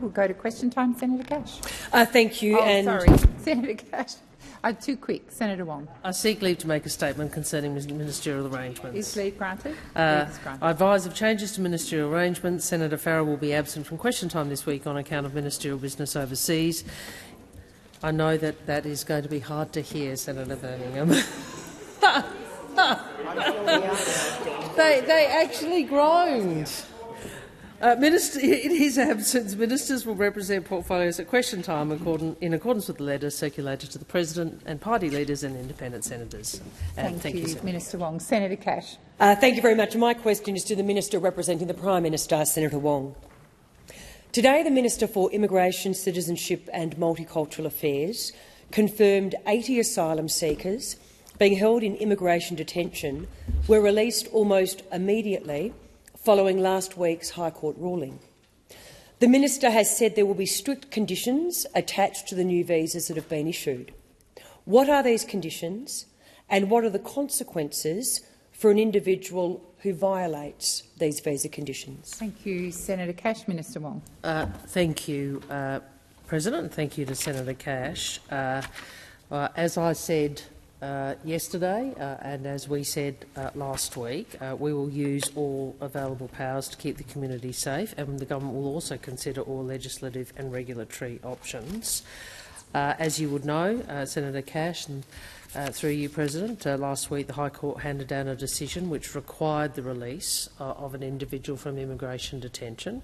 We'll go to question time. Senator Cash. Thank you. Sorry, Senator Cash. Too quick. Senator Wong. I seek leave to make a statement concerning ministerial arrangements. Is leave granted? I advise of changes to ministerial arrangements. Senator Farrell will be absent from question time this week on account of ministerial business overseas. I know that is going to be hard to hear, Senator Birmingham. They actually groaned. In his absence, ministers will represent portfolios at question time in accordance with the letter circulated to the President and party leaders and independent senators. Thank you, Minister Wong. Senator Cash. Thank you very much. My question is to the Minister representing the Prime Minister, Senator Wong. Today, the Minister for Immigration, Citizenship and Multicultural Affairs confirmed 80 asylum seekers being held in immigration detention were released almost immediately following last week's High Court ruling. The Minister has said there will be strict conditions attached to the new visas that have been issued. What are these conditions, and what are the consequences for an individual who violates these visa conditions? Thank you, Senator Cash. Minister Wong. Thank you, President. Thank you to Senator Cash. As I said yesterday, and as we said last week, we will use all available powers to keep the community safe, and the government will also consider all legislative and regulatory options. As you would know, Senator Cash, and through you, President, last week the High Court handed down a decision which required the release of an individual from immigration detention.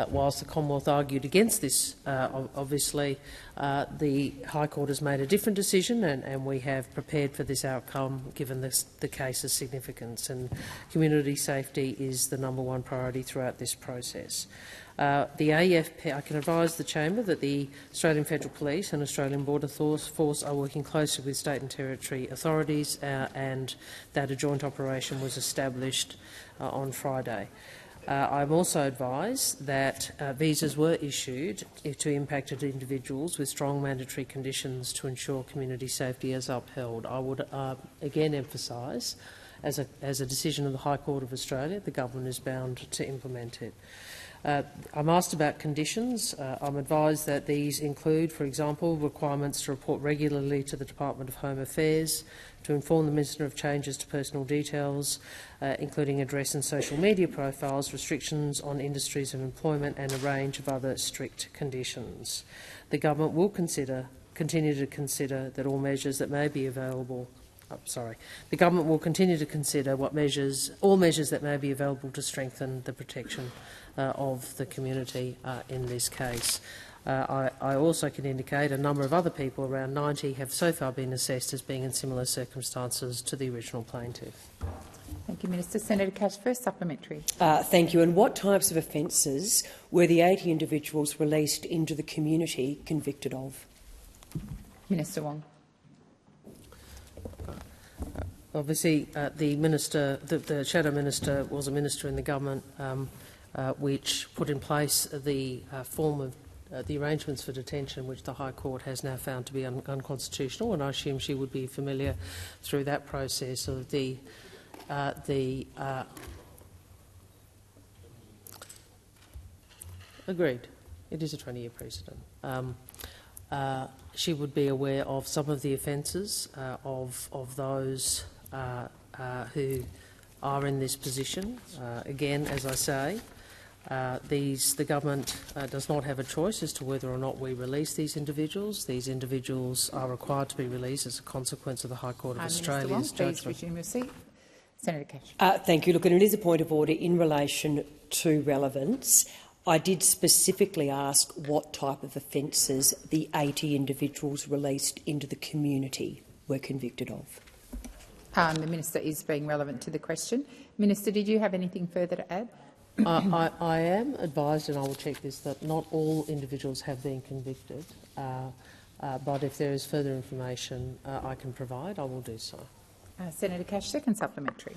Whilst the Commonwealth argued against this, obviously the High Court has made a different decision, and we have prepared for this outcome given the case's significance, and community safety is the #1 priority throughout this process. The AFP, I can advise the Chamber that the Australian Federal Police and Australian Border Force are working closely with state and territory authorities, and that a joint operation was established on Friday. I'm also advised that visas were issued to impacted individuals with strong mandatory conditions to ensure community safety is upheld. I would again emphasise, as a decision of the High Court of Australia, the government is bound to implement it. I'm asked about conditions. I'm advised that these include, for example, requirements to report regularly to the Department of Home Affairs, to inform the Minister of changes to personal details, including address and social media profiles, restrictions on industries of employment and a range of other strict conditions. The government will continue to consider that all measures that may be available. The government will continue to consider all measures that may be available to strengthen the protection of the community in this case. I also can indicate a number of other people, around 90, have so far been assessed as being in similar circumstances to the original plaintiff. Thank you, Minister. Senator Cash, first supplementary. Thank you. And what types of offences were the 80 individuals released into the community convicted of? Minister Wong. Obviously, the Shadow Minister was a minister in the government which put in place the form of the arrangements for detention, which the High Court has now found to be unconstitutional, and I assume she would be familiar through that process of agreed. It is a 20-year precedent. She would be aware of some of the offences of those who are in this position. Again, as I say, the government does not have a choice as to whether or not we release these individuals. These individuals are required to be released as a consequence of the High Court of Australia's judgment. Please resume your seat. Senator Cash. Thank you. Look, and it is a point of order in relation to relevance. I did specifically ask what type of offences the 80 individuals released into the community were convicted of. The Minister is being relevant to the question. Minister, did you have anything further to add? I am advised, and I will check this, that not all individuals have been convicted, but if there is further information I can provide, I will do so. Senator Cash, second supplementary.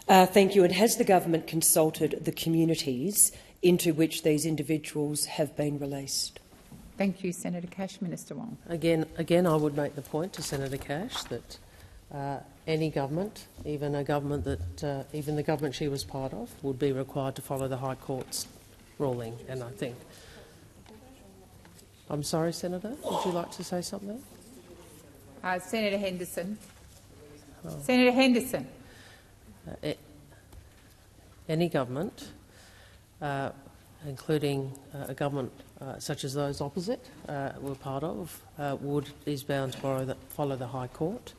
Thank you. And has the government consulted the communities into which these individuals have been released? Thank you, Senator Cash. Minister Wong. Again, I would make the point to Senator Cash that any government, even a government that even the government she was part of, would be required to follow the High Court's ruling. And I think I'm sorry, Senator. Would you like to say something? Senator Henderson. Senator Henderson. Any government, including a government such as those opposite we're part of, is bound to follow the High Court,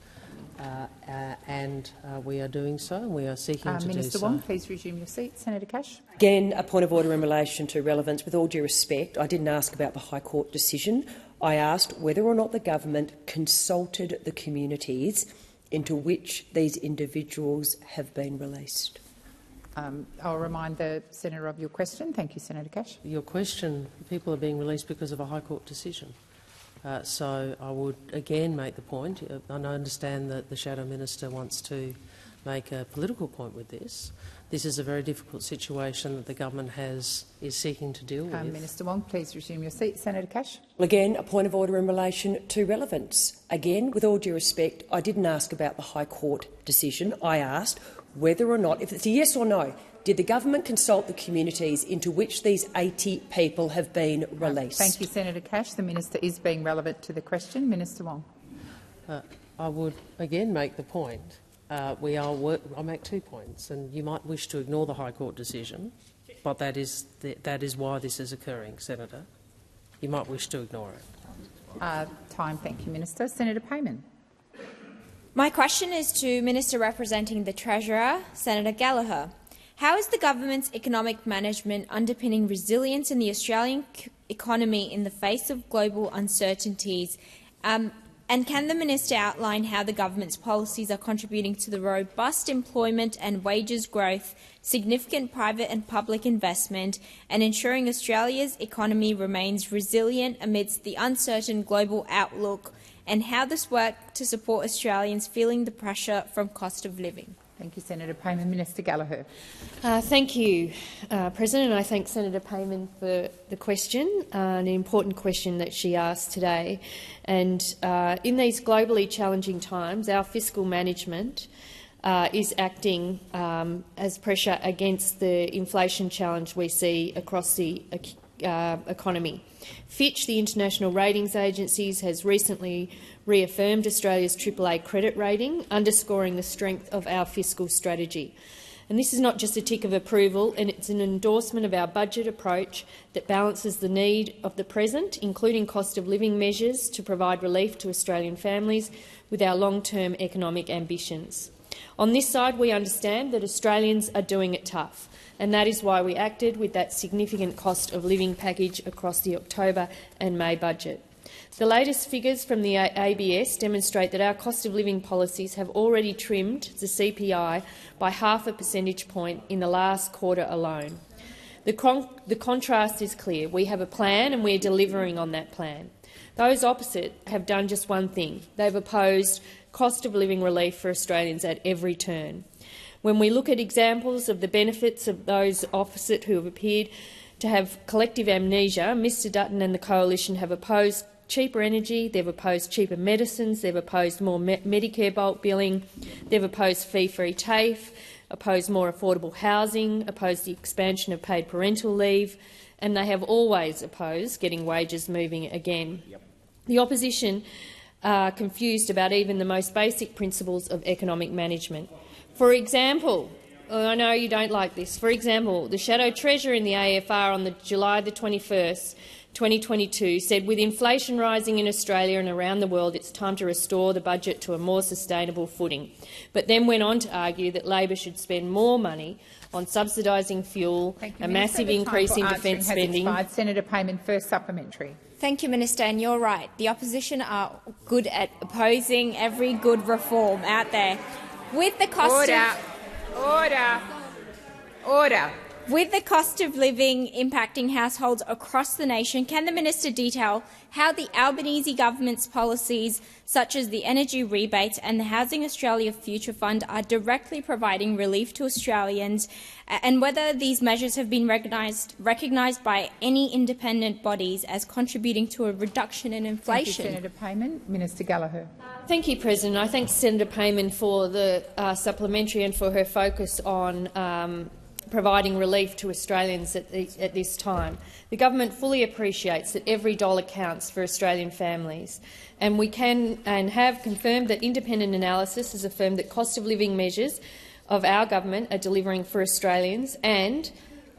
and we are doing so, and we are seeking to do so. Minister Wong, please resume your seat. Senator Cash. Again, a point of order in relation to relevance. With all due respect, I didn't ask about the High Court decision. I asked whether or not the government consulted the communities into which these individuals have been released. I'll remind the senator of your question. Thank you, Senator Cash. Your question, people are being released because of a High Court decision. So I would again make the point, and I understand that the Shadow Minister wants to make a political point with this. This is a very difficult situation that the government is seeking to deal with. Minister Wong, please resume your seat. Senator Cash. Well, again, a point of order in relation to relevance. Again, with all due respect, I didn't ask about the High Court decision. I asked whether or not, if it's a yes or no, did the government consult the communities into which these 80 people have been released? Thank you, Senator Cash. The minister is being relevant to the question. Minister Wong. I would again make the point. I'll make 2 points, and you might wish to ignore the High Court decision, but that is why this is occurring, Senator. You might wish to ignore it. Time. Thank you, Minister. Senator Payman. My question is to Minister representing the Treasurer, Senator Gallagher. How is the government's economic management underpinning resilience in the Australian economy in the face of global uncertainties? And can the minister outline how the government's policies are contributing to the robust employment and wages growth, significant private and public investment, and ensuring Australia's economy remains resilient amidst the uncertain global outlook, and how this works to support Australians feeling the pressure from cost of living? Thank you, Senator Payman. Minister Gallagher. Thank you, President. I thank Senator Payman for the question, an important question that she asked today. And in these globally challenging times, our fiscal management is acting as pressure against the inflation challenge we see across the economy. Fitch, the international ratings agencies, has recently reaffirmed Australia's AAA credit rating, underscoring the strength of our fiscal strategy. And this is not just a tick of approval, and it's an endorsement of our budget approach that balances the need of the present, including cost of living measures to provide relief to Australian families, with our long-term economic ambitions. On this side, we understand that Australians are doing it tough, and that is why we acted with that significant cost of living package across the October and May budget. The latest figures from the ABS demonstrate that our cost of living policies have already trimmed the CPI by 0.5 percentage point in the last quarter alone. The contrast is clear. We have a plan and we are delivering on that plan. Those opposite have done just one thing. They've opposed cost of living relief for Australians at every turn. When we look at examples of the benefits of those opposite who have appeared to have collective amnesia, Mr Dutton and the Coalition have opposed cheaper energy, they've opposed cheaper medicines, they've opposed more Medicare bulk billing, they've opposed fee-free TAFE, opposed more affordable housing, opposed the expansion of paid parental leave, and they have always opposed getting wages moving again. Yep. The opposition are confused about even the most basic principles of economic management. For example, I know you don't like this, for example, the Shadow Treasurer in the AFR on July the 21st, 2022 said, with inflation rising in Australia and around the world, it's time to restore the budget to a more sustainable footing, but then went on to argue that Labor should spend more money on subsidising fuel, a massive increase in defence spending. Senator Payman, first supplementary. Thank you, Minister, and you're right. The opposition are good at opposing every good reform out there. With the cost With the cost of living impacting households across the nation, can the minister detail how the Albanese government's policies, such as the energy rebates and the Housing Australia Future Fund, are directly providing relief to Australians, and whether these measures have been recognised by any independent bodies as contributing to a reduction in inflation? Thank you, Senator Payman. Minister Gallagher. Thank you, President. I thank Senator Payman for the supplementary and for her focus on providing relief to Australians at this time. The government fully appreciates that every dollar counts for Australian families, and we can and have confirmed that independent analysis has affirmed that cost of living measures of our government are delivering for Australians and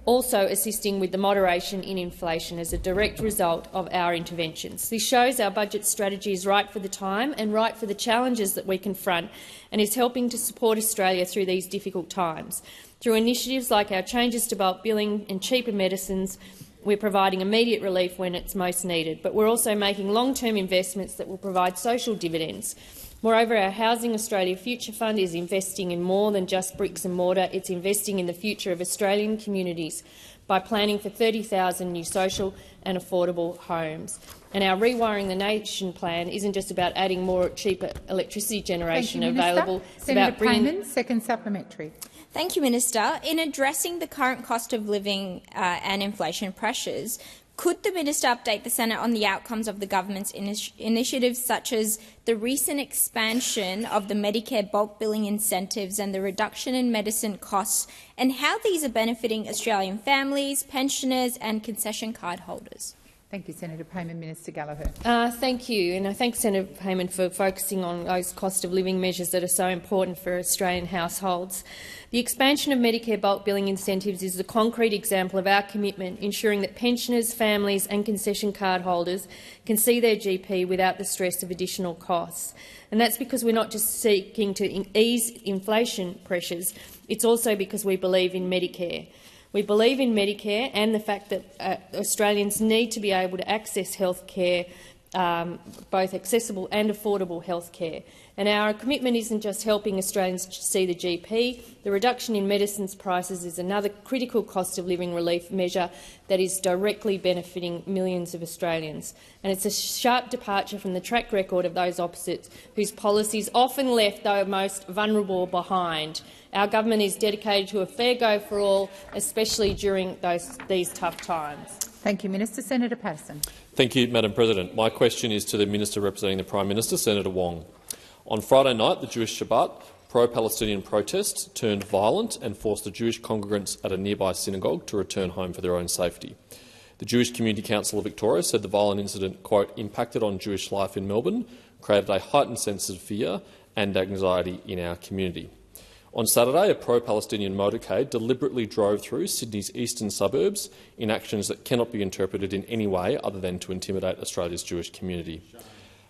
also assisting with the moderation in inflation as a direct result of our interventions. This shows our budget strategy is right for the time and right for the challenges that we confront, and is helping to support Australia through these difficult times. Through initiatives like our changes to bulk billing and cheaper medicines, we're providing immediate relief when it's most needed, but we're also making long-term investments that will provide social dividends. Moreover, our Housing Australia Future Fund is investing in more than just bricks and mortar. It's investing in the future of Australian communities by planning for 30,000 new social and affordable homes. And our Rewiring the Nation plan isn't just about adding more cheaper electricity generation available. It's about bringing second supplementary. Thank you, Minister. In addressing the current cost of living and inflation pressures, could the Minister update the Senate on the outcomes of the government's initiatives, such as the recent expansion of the Medicare bulk billing incentives and the reduction in medicine costs, and how these are benefiting Australian families, pensioners and concession card holders? Thank you, Senator Payman. Minister Gallagher. Thank you, and I thank Senator Payman for focusing on those cost of living measures that are so important for Australian households. The expansion of Medicare bulk billing incentives is a concrete example of our commitment ensuring that pensioners, families and concession card holders can see their GP without the stress of additional costs. And that's because we're not just seeking to ease inflation pressures, it's also because we believe in Medicare. We believe in Medicare and the fact that Australians need to be able to access health care, both accessible and affordable health care. And our commitment isn't just helping Australians see the GP. The reduction in medicines prices is another critical cost of living relief measure that is directly benefiting millions of Australians. And it's a sharp departure from the track record of those opposites whose policies often left the most vulnerable behind. Our government is dedicated to a fair go for all, especially during these tough times. Thank you, Minister. Senator Patterson. Thank you, Madam President. My question is to the Minister representing the Prime Minister, Senator Wong. On Friday night, the Jewish Shabbat pro-Palestinian protests turned violent and forced the Jewish congregants at a nearby synagogue to return home for their own safety. The Jewish Community Council of Victoria said the violent incident, quote, impacted on Jewish life in Melbourne, created a heightened sense of fear and anxiety in our community. On Saturday, a pro-Palestinian motorcade deliberately drove through Sydney's eastern suburbs in actions that cannot be interpreted in any way other than to intimidate Australia's Jewish community.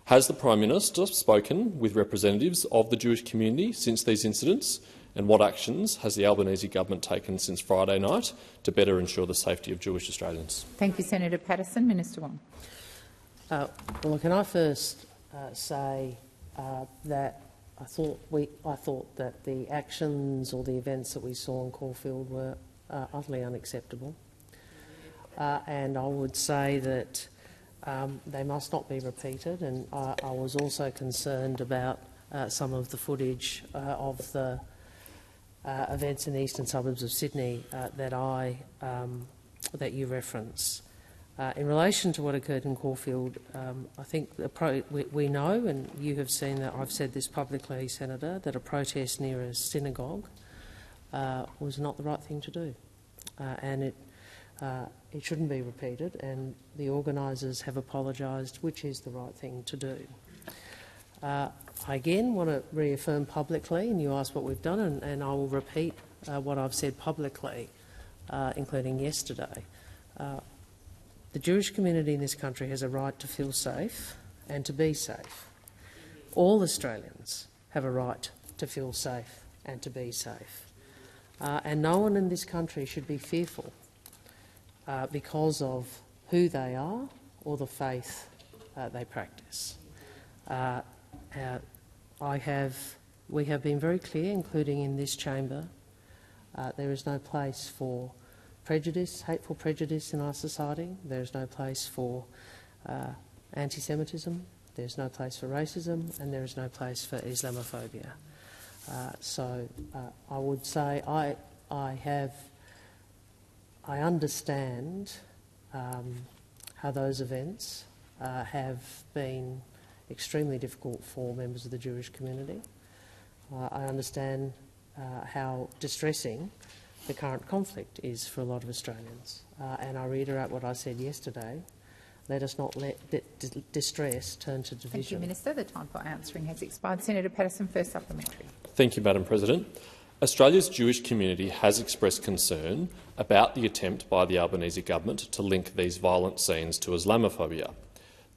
Has the Prime Minister spoken with representatives of the Jewish community since these incidents, and what actions has the Albanese government taken since Friday night to better ensure the safety of Jewish Australians? Thank you, Senator Patterson. Minister Wong. Well, can I first say that I thought that the actions or the events that we saw in Caulfield were utterly unacceptable, and I would say that they must not be repeated. And I was also concerned about some of the footage of the events in the eastern suburbs of Sydney that you reference. In relation to what occurred in Caulfield, I think we know, and you have seen that I've said this publicly, Senator, that a protest near a synagogue was not the right thing to do, and it shouldn't be repeated. And the organisers have apologised, which is the right thing to do. I again want to reaffirm publicly, and you asked what we've done, and I will repeat what I've said publicly, including yesterday. The Jewish community in this country has a right to feel safe and to be safe. All Australians have a right to feel safe and to be safe. And no one in this country should be fearful because of who they are or the faith they practice. We have been very clear, including in this chamber, there is no place for prejudice, hateful prejudice in our society. There is no place for anti-Semitism, there is no place for racism, and there is no place for Islamophobia. So I would say I understand how those events have been extremely difficult for members of the Jewish community. I understand how distressing the current conflict is for a lot of Australians. And I reiterate what I said yesterday. Let us not let distress turn to division. Thank you, Minister. The time for answering has expired. Senator Patterson, first supplementary. Thank you, Madam President. Australia's Jewish community has expressed concern about the attempt by the Albanese government to link these violent scenes to Islamophobia.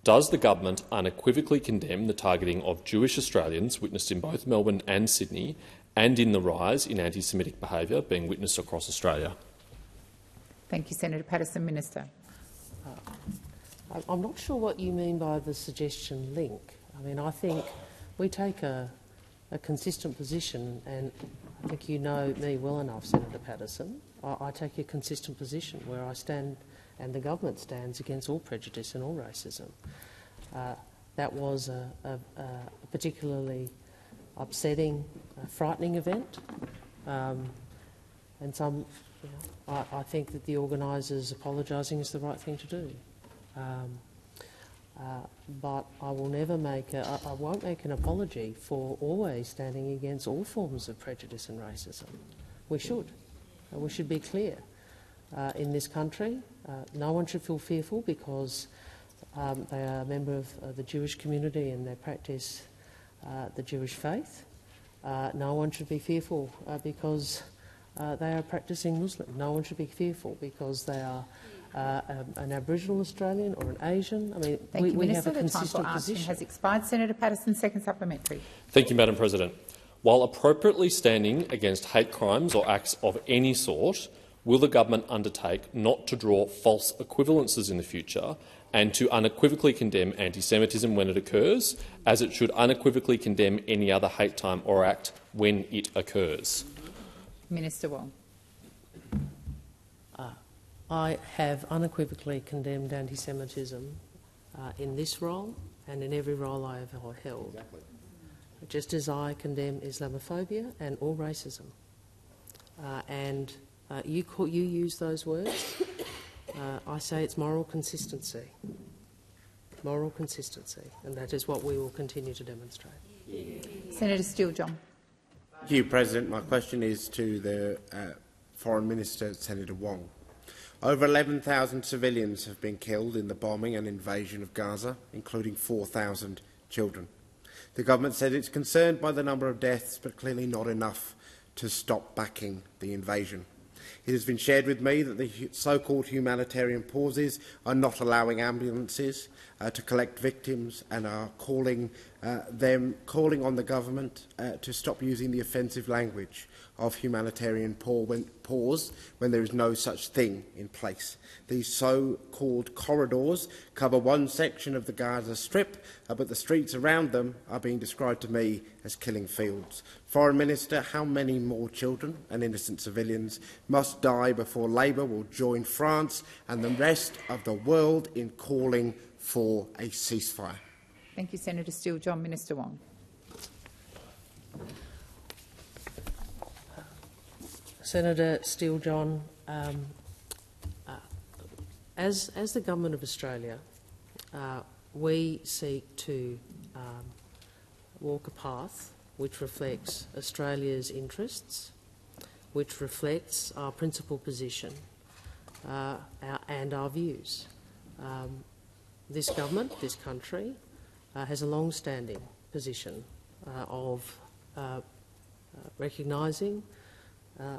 Does the government unequivocally condemn the targeting of Jewish Australians witnessed in both Melbourne and Sydney, and in the rise in anti-Semitic behaviour being witnessed across Australia? Thank you, Senator Patterson. Minister. I'm not sure what you mean by the suggestion link. I mean, I think we take a consistent position, and I think you know me well enough, Senator Patterson. I take a consistent position where I stand and the government stands against all prejudice and all racism. That was a particularly upsetting, frightening event, and I think that the organisers apologising is the right thing to do. But I will never make I won't make an apology for always standing against all forms of prejudice and racism. We should be clear. In this country, no one should feel fearful because they are a member of the Jewish community and they practice the Jewish faith. No one should be fearful because they are practising Muslim. No one should be fearful because they are an Aboriginal Australian or an Asian. I mean, Thank you, we Minister. have a consistent the time for answering position. has expired. Senator Patterson, second supplementary. Thank you, Madam President. While appropriately standing against hate crimes or acts of any sort, will the government undertake not to draw false equivalences in the future and to unequivocally condemn anti-Semitism when it occurs, as it should unequivocally condemn any other hate crime or act when it occurs? Minister Wong. I have unequivocally condemned anti-Semitism in this role and in every role I have held, just as I condemn Islamophobia and all racism. You use those words. I say it's moral consistency. Moral consistency, and that is what we will continue to demonstrate. Senator Steele-John. Thank you, President. My question is to the Foreign Minister, Senator Wong. Over 11,000 civilians have been killed in the bombing and invasion of Gaza, including 4,000 children. The government said it's concerned by the number of deaths, but clearly not enough to stop backing the invasion. It has been shared with me that the so-called humanitarian pauses are not allowing ambulances to collect victims and are calling on the government to stop using the offensive language of humanitarian pause when there is no such thing in place. These so-called corridors cover one section of the Gaza Strip, but the streets around them are being described to me as killing fields. Foreign Minister, how many more children and innocent civilians must die before Labour will join France and the rest of the world in calling for a ceasefire? Thank you, Senator Steele-John. Minister Wong. Senator Steele-John, as the Government of Australia, we seek to walk a path which reflects Australia's interests, which reflects our principal position and our views. This government, this country, has a long-standing position of recognising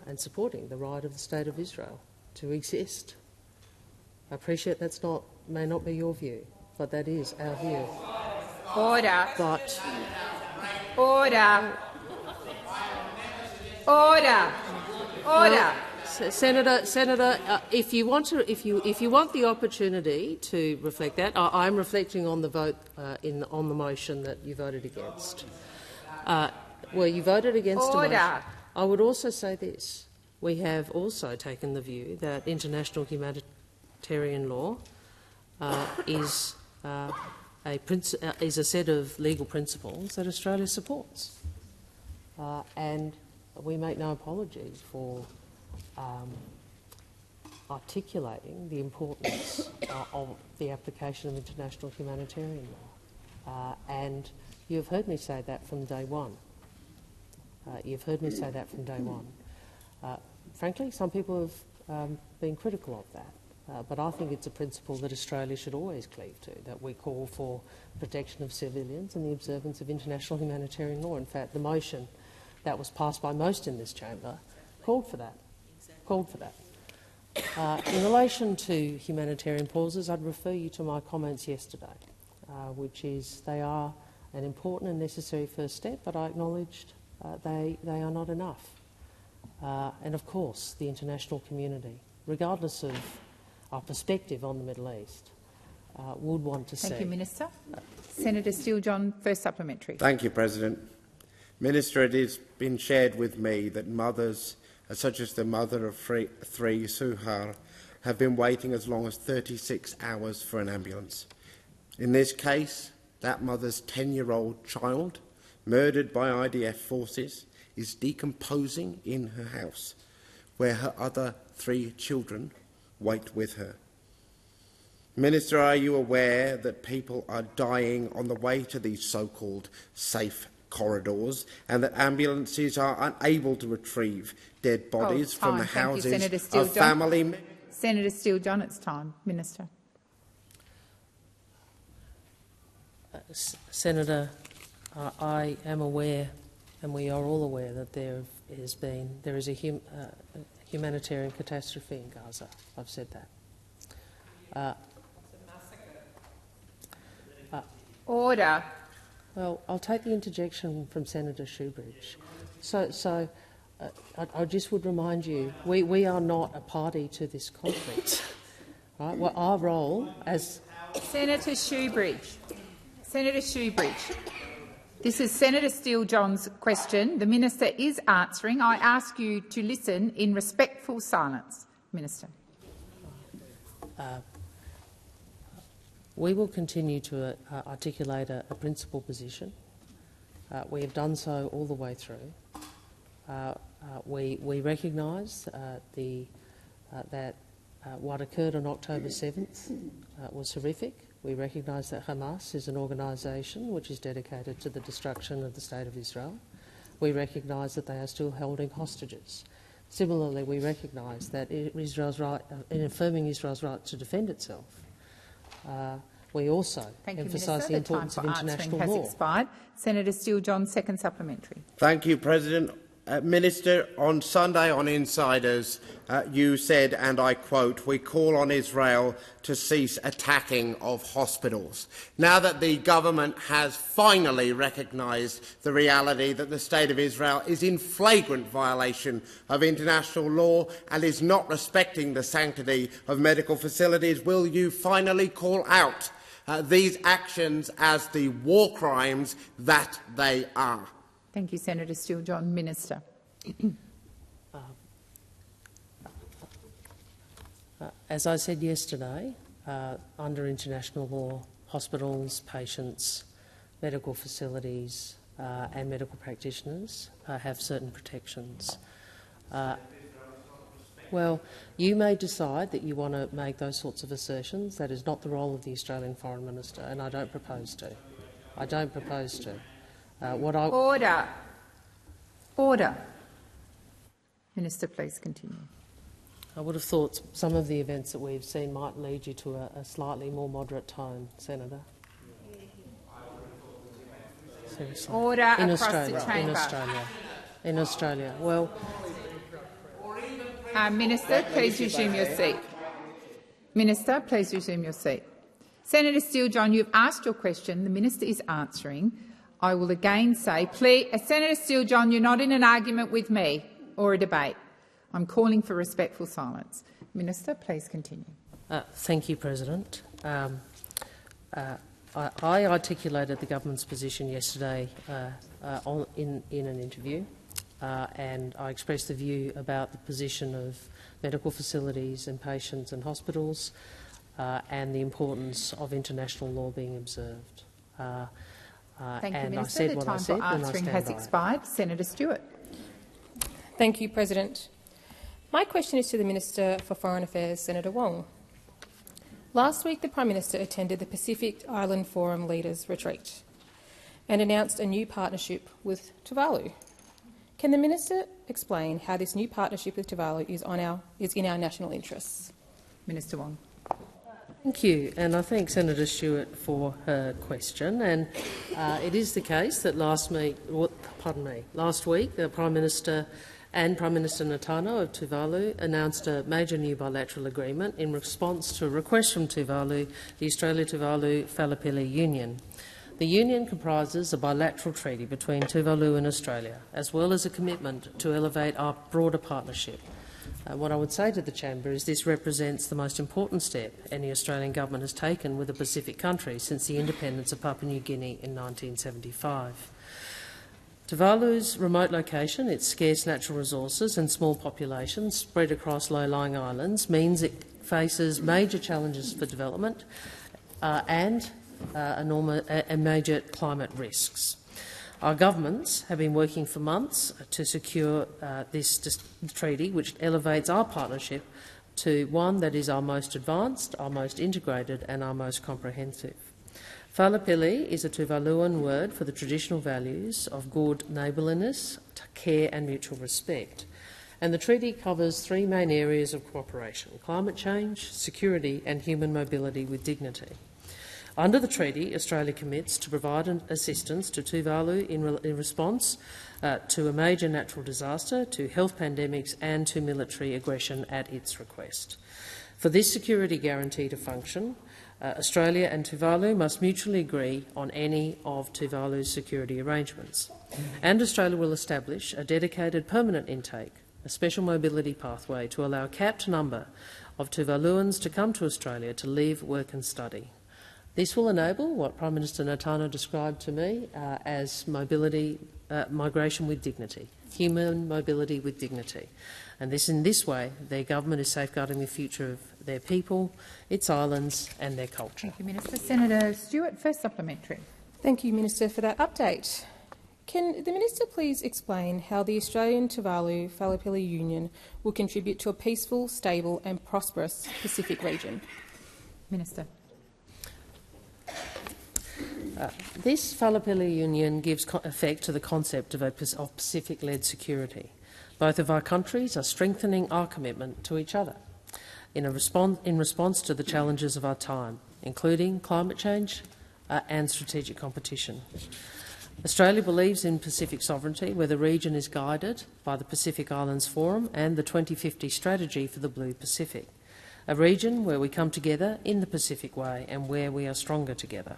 and supporting the right of the State of Israel to exist. I appreciate may not be your view, but that is our view. Order. But Order. Order. Order. Senator, if you want the opportunity to reflect that, I'm reflecting on the vote on the motion that you voted against. Well, you voted against a motion. I would also say this: we have also taken the view that international humanitarian law is a set of legal principles that Australia supports, and we make no apologies for articulating the importance of the application of international humanitarian law. And you've heard me say that from day one. frankly, some people have been critical of that. But I think it's a principle that Australia should always cleave to, that we call for protection of civilians and the observance of international humanitarian law. In fact, the motion that was passed by most in this chamber called for that. In relation to humanitarian pauses, I'd refer you to my comments yesterday, which is they are an important and necessary first step, but I acknowledged they are not enough. And of course, the international community, regardless of our perspective on the Middle East, would want to see. Thank you, Minister. Senator Steele-John, first supplementary. Thank you, President. Minister, it has been shared with me that mothers, such as the mother of three, Suhar, have been waiting as long as 36 hours for an ambulance. In this case, that mother's 10-year-old child, murdered by IDF forces, is decomposing in her house, where her other 3 children wait with her. Minister, are you aware that people are dying on the way to these so-called safe corridors and that ambulances are unable to retrieve dead bodies from the houses of family members? Senator Steele-John, it's time. Minister. Senator, I am aware, and we are all aware, that there is a humanitarian catastrophe in Gaza. I've said that. Order. Well, I'll take the interjection from Senator Shoebridge. I just would remind you, we are not a party to this conflict. Right? Well, our role as Senator Shoebridge. Senator Shoebridge. This is Senator Steele-John's question. The minister is answering. I ask you to listen in respectful silence. Minister. We will continue to articulate a principal position. We have done so all the way through. We recognise that what occurred on October 7th was horrific. We recognise that Hamas is an organisation which is dedicated to the destruction of the State of Israel. We recognise that they are still holding hostages. Similarly, we recognise that Israel's right, in affirming Israel's right to defend itself, we also emphasise the importance of international law. Has expired. Senator Steele-John, second supplementary. Thank you, President. Minister, on Sunday on Insiders, you said, and I quote, "We call on Israel to cease attacking of hospitals." Now that the government has finally recognised the reality that the State of Israel is in flagrant violation of international law and is not respecting the sanctity of medical facilities, will you finally call out these actions as the war crimes that they are? Thank you, Senator Steele-John. Minister. As I said yesterday, under international law, hospitals, patients, medical facilities and medical practitioners have certain protections. Well, you may decide that you want to make those sorts of assertions. That is not the role of the Australian Foreign Minister, and I don't propose to. Order. Order. Minister, please continue. I would have thought some of the events that we've seen might lead you to a slightly more moderate tone, Senator. Seriously. Order across the chamber. In Australia. Well, Minister, please resume your seat. Minister, please resume your seat. Senator Steele-John, you've asked your question. The minister is answering. I will again say, please, Senator Steele-John, you're not in an argument with me or a debate. I'm calling for respectful silence. Minister, please continue. Thank you, President. I articulated the government's position yesterday in an interview, and I expressed the view about the position of medical facilities and patients and hospitals and the importance of international law being observed. Thank you, Minister. The time for answering has expired. Senator Stewart. Thank you, President. My question is to the Minister for Foreign Affairs, Senator Wong. Last week, the Prime Minister attended the Pacific Island Forum Leaders Retreat and announced a new partnership with Tuvalu. Can the minister explain how this new partnership with Tuvalu is in our national interests? Minister Wong. Thank you, and I thank Senator Stewart for her question. And it is the case that last week, the Prime Minister and Prime Minister Netanyahu of Tuvalu announced a major new bilateral agreement in response to a request from Tuvalu, the Australia-Tuvalu-Fallapili Union. The union comprises a bilateral treaty between Tuvalu and Australia, as well as a commitment to elevate our broader partnership. What I would say to the chamber is this represents the most important step any Australian government has taken with a Pacific country since the independence of Papua New Guinea in 1975. Tuvalu's remote location, its scarce natural resources and small population spread across low-lying islands means it faces major challenges for development and major climate risks. Our governments have been working for months to secure this treaty, which elevates our partnership to one that is our most advanced, our most integrated and our most comprehensive. Fallapili is a Tuvaluan word for the traditional values of good neighbourliness, care and mutual respect. And the treaty covers three main areas of cooperation: climate change, security and human mobility with dignity. Under the treaty, Australia commits to provide assistance to Tuvalu in response to a major natural disaster, to health pandemics and to military aggression at its request. For this security guarantee to function, Australia and Tuvalu must mutually agree on any of Tuvalu's security arrangements. And Australia will establish a dedicated permanent intake, a special mobility pathway to allow a capped number of Tuvaluans to come to Australia to live, work and study. This will enable what Prime Minister Netanyahu described to me as migration with dignity, human mobility with dignity. And in this way, their government is safeguarding the future of their people, its islands and their culture. Thank you, Minister. Senator Stewart, first supplementary. Thank you, Minister, for that update. Can the minister please explain how the Australian-Tuvalu-Fallapili Union will contribute to a peaceful, stable and prosperous Pacific region? Minister. This Fallapili Union gives effect to the concept of Pacific-led security. Both of our countries are strengthening our commitment to each other in response to the challenges of our time, including climate change and strategic competition. Australia believes in Pacific sovereignty, where the region is guided by the Pacific Islands Forum and the 2050 strategy for the Blue Pacific, a region where we come together in the Pacific way and where we are stronger together,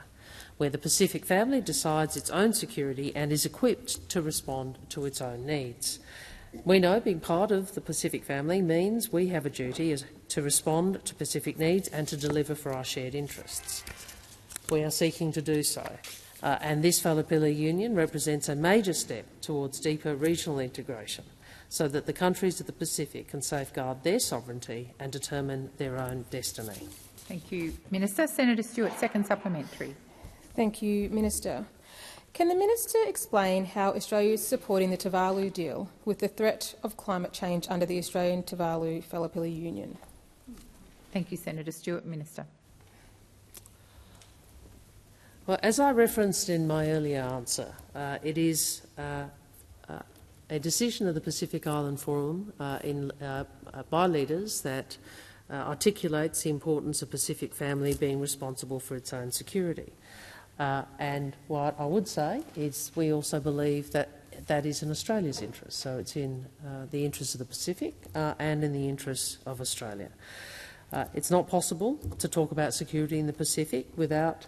where the Pacific family decides its own security and is equipped to respond to its own needs. We know being part of the Pacific family means we have a duty to respond to Pacific needs and to deliver for our shared interests. We are seeking to do so, and this Fallapili Union represents a major step towards deeper regional integration so that the countries of the Pacific can safeguard their sovereignty and determine their own destiny. Thank you, Minister. Senator Stewart, second supplementary. Thank you, Minister. Can the minister explain how Australia is supporting the Tuvalu deal with the threat of climate change under the Australian-Tuvalu-Fallapili Union? Thank you, Senator Stewart. Minister. Well, as I referenced in my earlier answer, it is a decision of the Pacific Island Forum by leaders that articulates the importance of Pacific family being responsible for its own security. And what I would say is we also believe that that is in Australia's interest. So it's in the interests of the Pacific and in the interests of Australia. It's not possible to talk about security in the Pacific without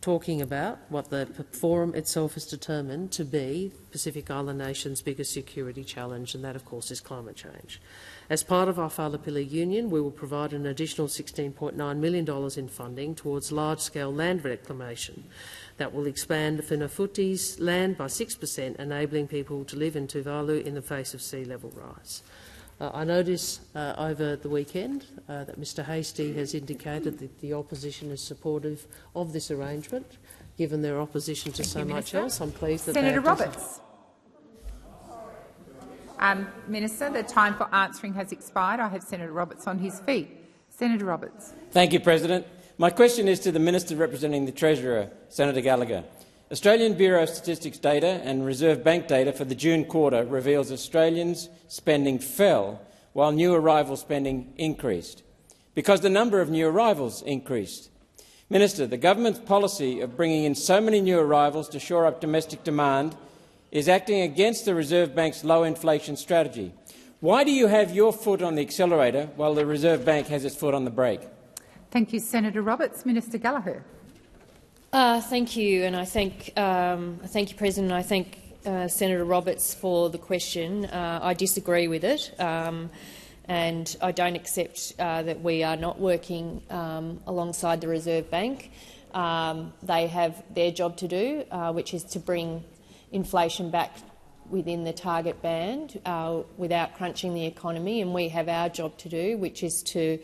talking about what the forum itself has determined to be Pacific Island nations' biggest security challenge, and that, of course, is climate change. As part of our Fallapili Union, we will provide an additional $16.9 million in funding towards large-scale land reclamation that will expand Funafuti's land by 6%, enabling people to live in Tuvalu in the face of sea level rise. I notice over the weekend that Mr Hastie has indicated that the opposition is supportive of this arrangement. Given their opposition to so much else, I'm pleased that Senator Roberts. Minister, the time for answering has expired. I have Senator Roberts on his feet. Senator Roberts. Thank you, President. My question is to the Minister representing the Treasurer, Senator Gallagher. Australian Bureau of Statistics data and Reserve Bank data for the June quarter reveals Australians' spending fell while new arrival spending increased, because the number of new arrivals increased. Minister, the government's policy of bringing in so many new arrivals to shore up domestic demand is acting against the Reserve Bank's low inflation strategy. Why do you have your foot on the accelerator while the Reserve Bank has its foot on the brake? Thank you, Senator Roberts. Minister Gallagher. Thank you, and I thank you, President. I thank Senator Roberts for the question. I disagree with it, and I don't accept that we are not working alongside the Reserve Bank. They have their job to do, which is to bring inflation back within the target band without crunching the economy, and we have our job to do, which is to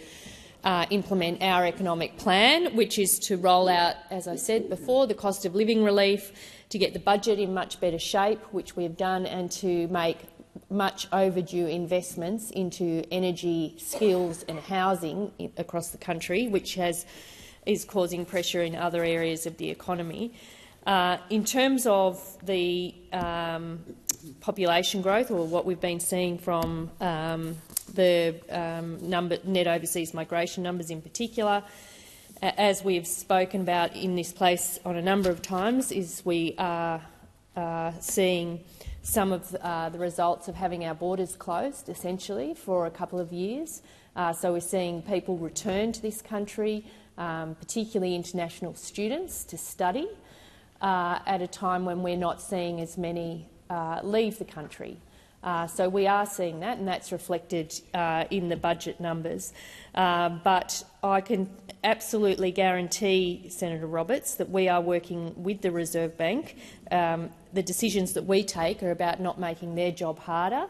implement our economic plan, which is to roll out, as I said before, the cost of living relief, to get the budget in much better shape, which we have done, and to make much overdue investments into energy, skills and housing across the country, which is causing pressure in other areas of the economy. In terms of the population growth, or what we've been seeing from the net overseas migration numbers in particular, as we've spoken about in this place on a number of times, is we are seeing some of the results of having our borders closed, essentially, for a couple of years. So we're seeing people return to this country, particularly international students, to study, at a time when we're not seeing as many leave the country. So we are seeing that, and that's reflected in the budget numbers. But I can absolutely guarantee, Senator Roberts, that we are working with the Reserve Bank. The decisions that we take are about not making their job harder.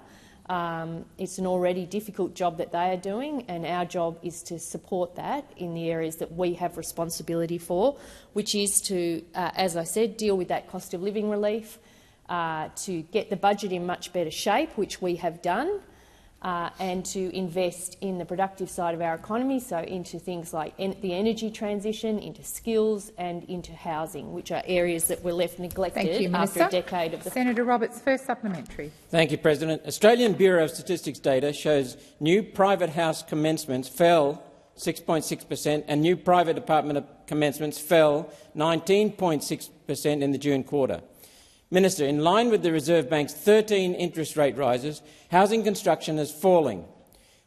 It's an already difficult job that they are doing, and our job is to support that in the areas that we have responsibility for, which is to, as I said, deal with that cost of living relief, to get the budget in much better shape, which we have done, and to invest in the productive side of our economy, so into things like the energy transition, into skills and into housing, which are areas that were left neglected after a decade of the— Senator Roberts, first supplementary. Thank you, President. Australian Bureau of Statistics data shows new private house commencements fell 6.6% and new private apartment commencements fell 19.6% in the June quarter. Minister, in line with the Reserve Bank's 13 interest rate rises, housing construction is falling,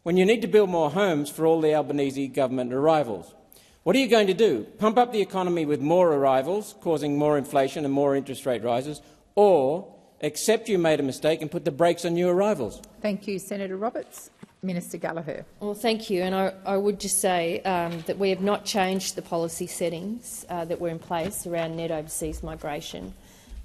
when you need to build more homes for all the Albanese government arrivals. What are you going to do? Pump up the economy with more arrivals, causing more inflation and more interest rate rises, or accept you made a mistake and put the brakes on new arrivals? Thank you, Senator Roberts. Minister Gallagher. Well, thank you. And I would just say that we have not changed the policy settings that were in place around net overseas migration.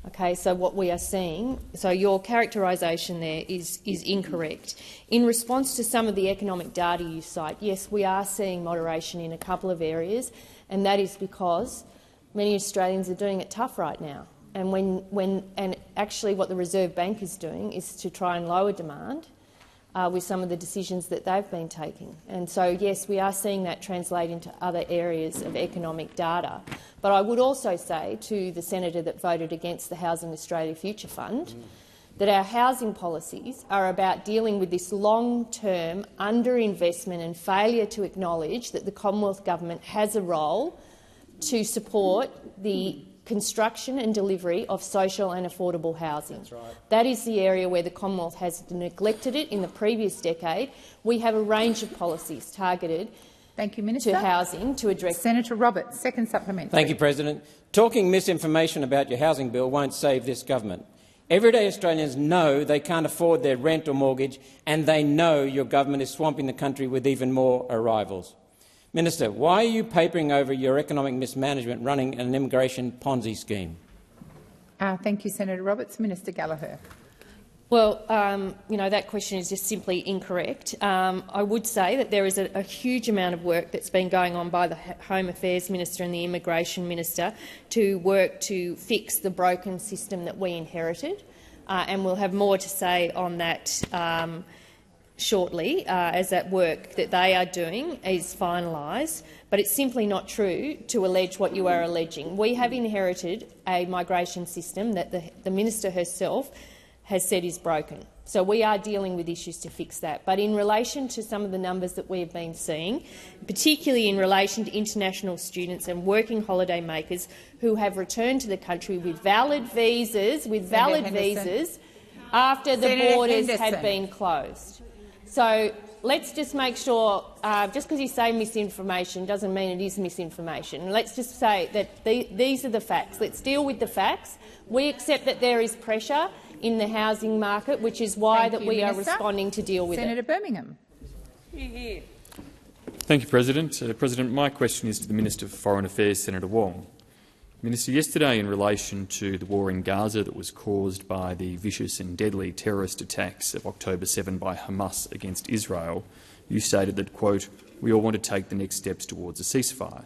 Okay, so what we are seeing, so your characterisation there is incorrect. In response to some of the economic data you cite, yes, we are seeing moderation in a couple of areas, and that is because many Australians are doing it tough right now. And actually what the Reserve Bank is doing is to try and lower demand with some of the decisions that they've been taking. And so, yes, we are seeing that translate into other areas of economic data. But I would also say to the senator that voted against the Housing Australia Future Fund that our housing policies are about dealing with this long-term underinvestment and failure to acknowledge that the Commonwealth Government has a role to support the construction and delivery of social and affordable housing. That's right. That is the area where the Commonwealth has neglected it in the previous decade. We have a range of policies targeted to housing to address— Senator Roberts, second supplementary. Thank you, President. Talking misinformation about your housing bill won't save this government. Everyday Australians know they can't afford their rent or mortgage, and they know your government is swamping the country with even more arrivals. Minister, why are you papering over your economic mismanagement running an immigration Ponzi scheme? Thank you, Senator Roberts. Minister Gallagher. Well, that question is just simply incorrect. I would say that there is a huge amount of work that's been going on by the Home Affairs Minister and the Immigration Minister to work to fix the broken system that we inherited, and we'll have more to say on that shortly as that work that they are doing is finalised, but it's simply not true to allege what you are alleging. We have inherited a migration system that the Minister herself has said is broken. So we are dealing with issues to fix that. But in relation to some of the numbers that we have been seeing, particularly in relation to international students and working holiday makers who have returned to the country with valid visas, after the borders had been closed. So let's just make sure, just because you say misinformation doesn't mean it is misinformation. Let's just say that these are the facts. Let's deal with the facts. We accept that there is pressure in the housing market, which is why we are responding to deal with Senator Birmingham. Thank you, President. President, my question is to the Minister for Foreign Affairs, Senator Wong. Minister, yesterday in relation to the war in Gaza that was caused by the vicious and deadly terrorist attacks of October 7 by Hamas against Israel, you stated that, quote, "We all want to take the next steps towards a ceasefire."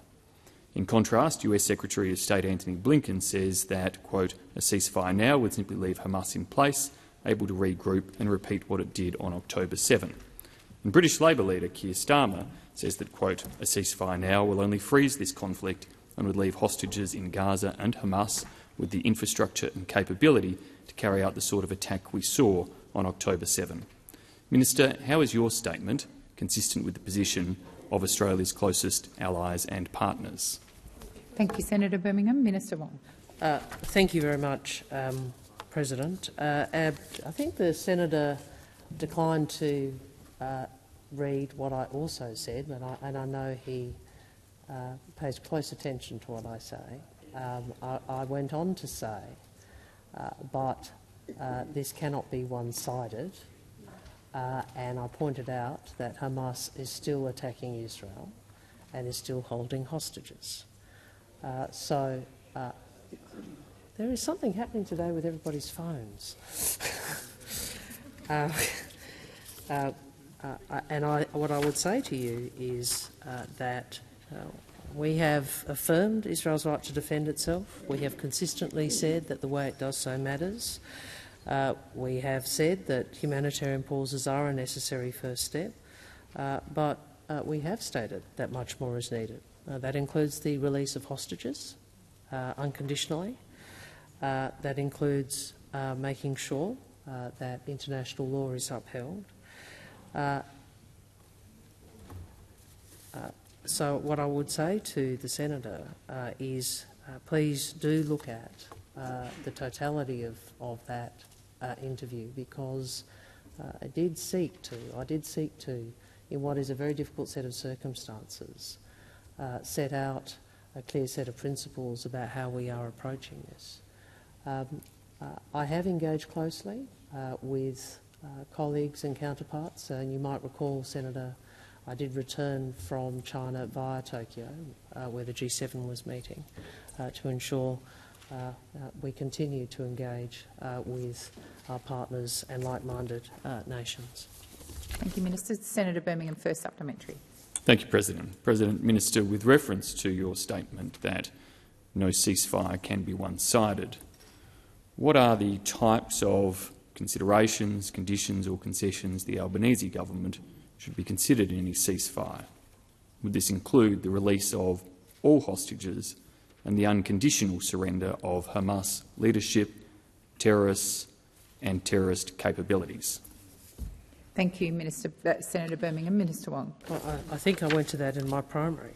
In contrast, US Secretary of State Antony Blinken says that, quote, "A ceasefire now would simply leave Hamas in place, able to regroup and repeat what it did on October 7. And British Labor leader Keir Starmer says that, quote, "A ceasefire now will only freeze this conflict and would leave hostages in Gaza and Hamas with the infrastructure and capability to carry out the sort of attack we saw on October 7. Minister, how is your statement consistent with the position of Australia's closest allies and partners? Thank you, Senator Birmingham. Minister Wong. Thank you very much, President. I think the senator declined to read what I also said, and I know he pays close attention to what I say. I went on to say, but this cannot be one-sided, and I pointed out that Hamas is still attacking Israel and is still holding hostages. So there is something happening today with everybody's phones. What I would say to you is that we have affirmed Israel's right to defend itself. We have consistently said that the way it does so matters. We have said that humanitarian pauses are a necessary first step, but we have stated that much more is needed. That includes the release of hostages unconditionally. That includes making sure that international law is upheld. So what I would say to the senator is please do look at the totality of that interview, because I did seek to, in what is a very difficult set of circumstances, set out a clear set of principles about how we are approaching this. I have engaged closely with colleagues and counterparts. You might recall, Senator, I did return from China via Tokyo, where the G7 was meeting, to ensure we continue to engage with our partners and like-minded nations. Thank you, Minister. Senator Birmingham, first supplementary. Thank you, President. President, Minister, with reference to your statement that no ceasefire can be one-sided, what are the types of considerations, conditions or concessions the Albanese government should be considered in any ceasefire? Would this include the release of all hostages and the unconditional surrender of Hamas leadership, terrorists and terrorist capabilities? Thank you, Senator Birmingham. Minister Wong. I think I went to that in my primary.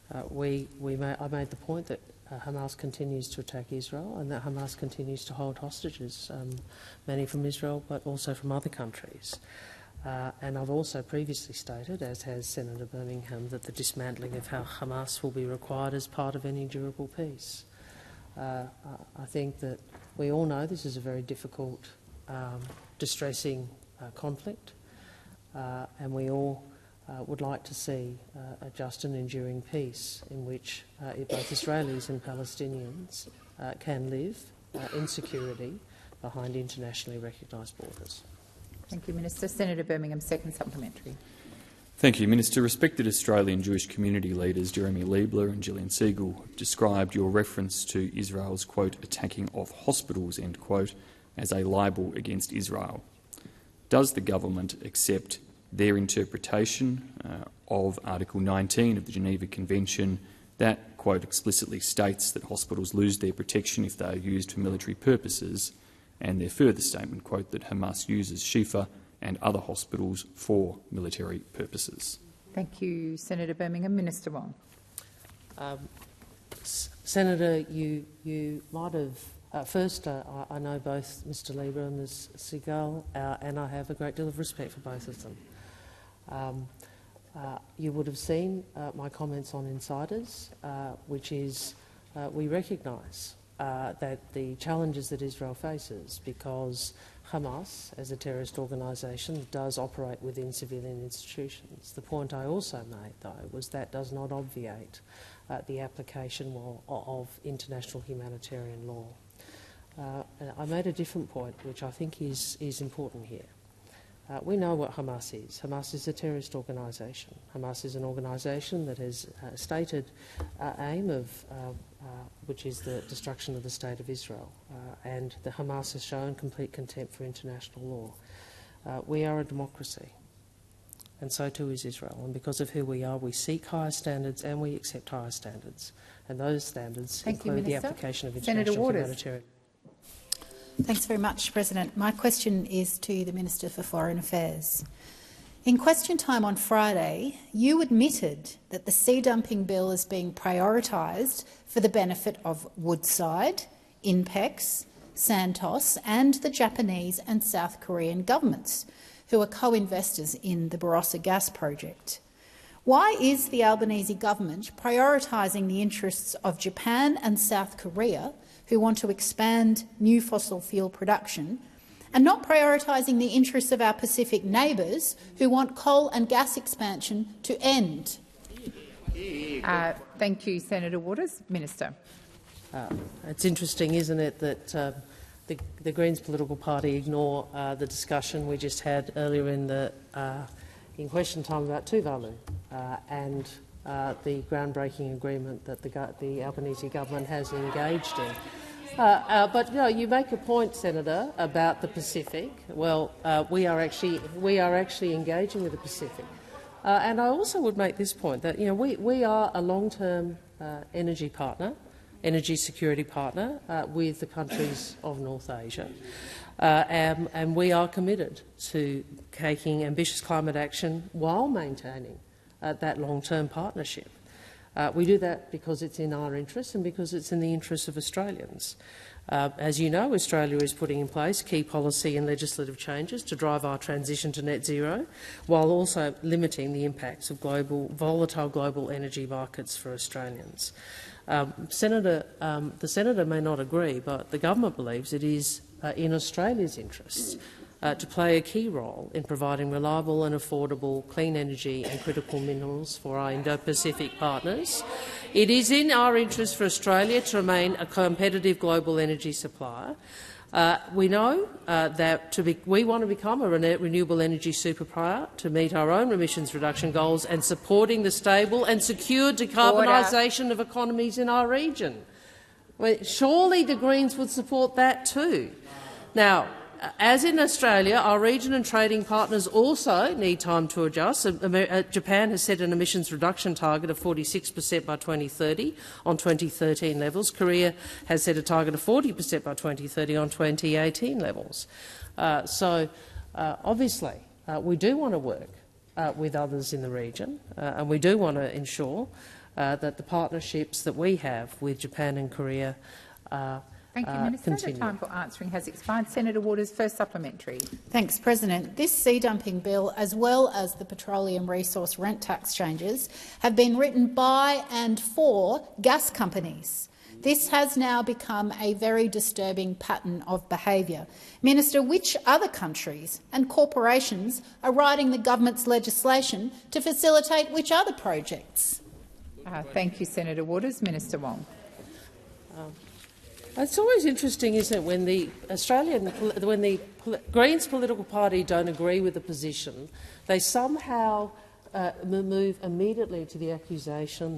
I made the point that Hamas continues to attack Israel and that Hamas continues to hold hostages, many from Israel but also from other countries. And I've also previously stated, as has Senator Birmingham, that the dismantling of Hamas will be required as part of any durable peace. I think that we all know this is a very difficult, distressing conflict, and we all would like to see a just and enduring peace in which both Israelis and Palestinians can live in security behind internationally recognised borders. Thank you, Minister. Senator Birmingham, second supplementary. Thank you, Minister. Respected Australian Jewish community leaders Jeremy Liebler and Gillian Siegel have described your reference to Israel's, quote, attacking of hospitals, end quote, as a libel against Israel. does the government accept their interpretation of Article 19 of the Geneva Convention that, quote, explicitly states that hospitals lose their protection if they are used for military purposes, and their further statement, quote, that Hamas uses Shifa and other hospitals for military purposes? Thank you, Senator Birmingham. Minister Wong. Senator, you might have first, I know both Mr Lieber and Ms Segal, and I have a great deal of respect for both of them. You would have seen my comments on insiders, which is we recognise that the challenges that Israel faces, because Hamas, as a terrorist organisation, does operate within civilian institutions. The point I also made, though, was that does not obviate the application of international humanitarian law. I made a different point, which I think is important here. We know what Hamas is. Hamas is a terrorist organisation. Hamas is an organisation that has a stated aim of, which is the destruction of the State of Israel, and the Hamas has shown complete contempt for international law. We are a democracy, and so too is Israel. And because of who we are, we seek higher standards and we accept higher standards. And those standards include the application of international humanitarian. Thanks very much, President. My question is to the Minister for Foreign Affairs. In question time on Friday, you admitted that the sea dumping bill is being prioritised for the benefit of Woodside, INPEX, Santos and the Japanese and South Korean governments, who are co-investors in the Barossa gas project. Why is the Albanese government prioritising the interests of Japan and South Korea, who want to expand new fossil fuel production, and not prioritising the interests of our Pacific neighbours, who want coal and gas expansion to end? Thank you, Senator Waters. Minister. It's interesting, isn't it, that the Greens political party ignore the discussion we just had earlier in question time about Tuvalu and the groundbreaking agreement that the Albanese government has engaged in. But you make a point, Senator, about the Pacific. Well, we are actually engaging with the Pacific, and I also would make this point that we are a long-term energy partner, energy security partner with the countries of North Asia, and we are committed to taking ambitious climate action while maintaining that long-term partnership. We do that because it's in our interests and because it's in the interests of Australians. As you know, Australia is putting in place key policy and legislative changes to drive our transition to net zero, while also limiting the impacts of volatile global energy markets for Australians. The Senator may not agree, but the government believes it is in Australia's interests to play a key role in providing reliable and affordable clean energy and critical minerals for our Indo-Pacific partners. It is in our interest for Australia to remain a competitive global energy supplier. We know that we want to become a renewable energy superpower to meet our own emissions reduction goals and supporting the stable and secure decarbonisation of economies in our region. Well, surely the Greens would support that too. Now, as in Australia, our region and trading partners also need time to adjust. Japan has set an emissions reduction target of 46% by 2030 on 2013 levels. Korea has set a target of 40% by 2030 on 2018 levels. Obviously, we do want to work with others in the region, and we do want to ensure that the partnerships that we have with Japan and Korea Thank you, Minister. The time for answering has expired. Senator Waters, first supplementary. Thanks, President. This sea dumping bill, as well as the petroleum resource rent tax changes, have been written by and for gas companies. This has now become a very disturbing pattern of behaviour. Minister, which other countries and corporations are writing the government's legislation to facilitate which other projects? Thank you, Senator Waters. Minister Wong. It's always interesting, isn't it, when the Greens political party don't agree with the position, they somehow move immediately to the accusation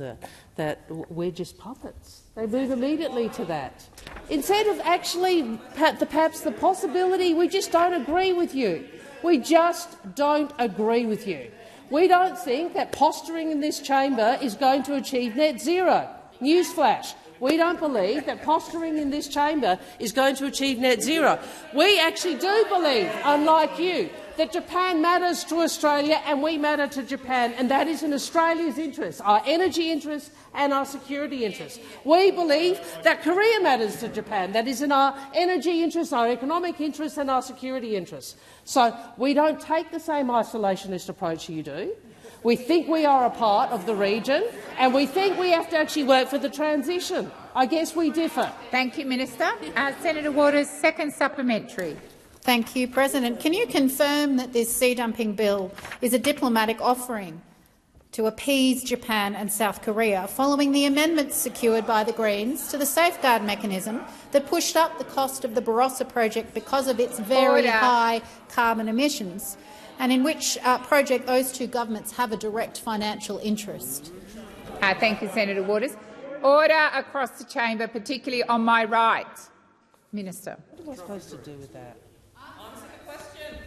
that we're just puppets. They move immediately to that, instead of actually perhaps the possibility we just don't agree with you. We just don't agree with you. We don't think that posturing in this chamber is going to achieve net zero. Newsflash. We don't believe that posturing in this chamber is going to achieve net zero. We actually do believe, unlike you, that Japan matters to Australia and we matter to Japan, and that is in Australia's interests, our energy interests and our security interests. We believe that Korea matters to Japan. That is in our energy interests, our economic interests and our security interests. So we don't take the same isolationist approach you do. We think we are a part of the region, and we think we have to actually work for the transition. I guess we differ. Thank you, Minister. Senator Waters, second supplementary. Thank you, President. Can you confirm that this sea dumping bill is a diplomatic offering to appease Japan and South Korea following the amendments secured by the Greens to the safeguard mechanism that pushed up the cost of the Barossa project because of its very high carbon emissions, and in which project those two governments have a direct financial interest? Thank you, Senator Waters. Order across the chamber, particularly on my right. Minister. What am I supposed to do with that? Answer the question.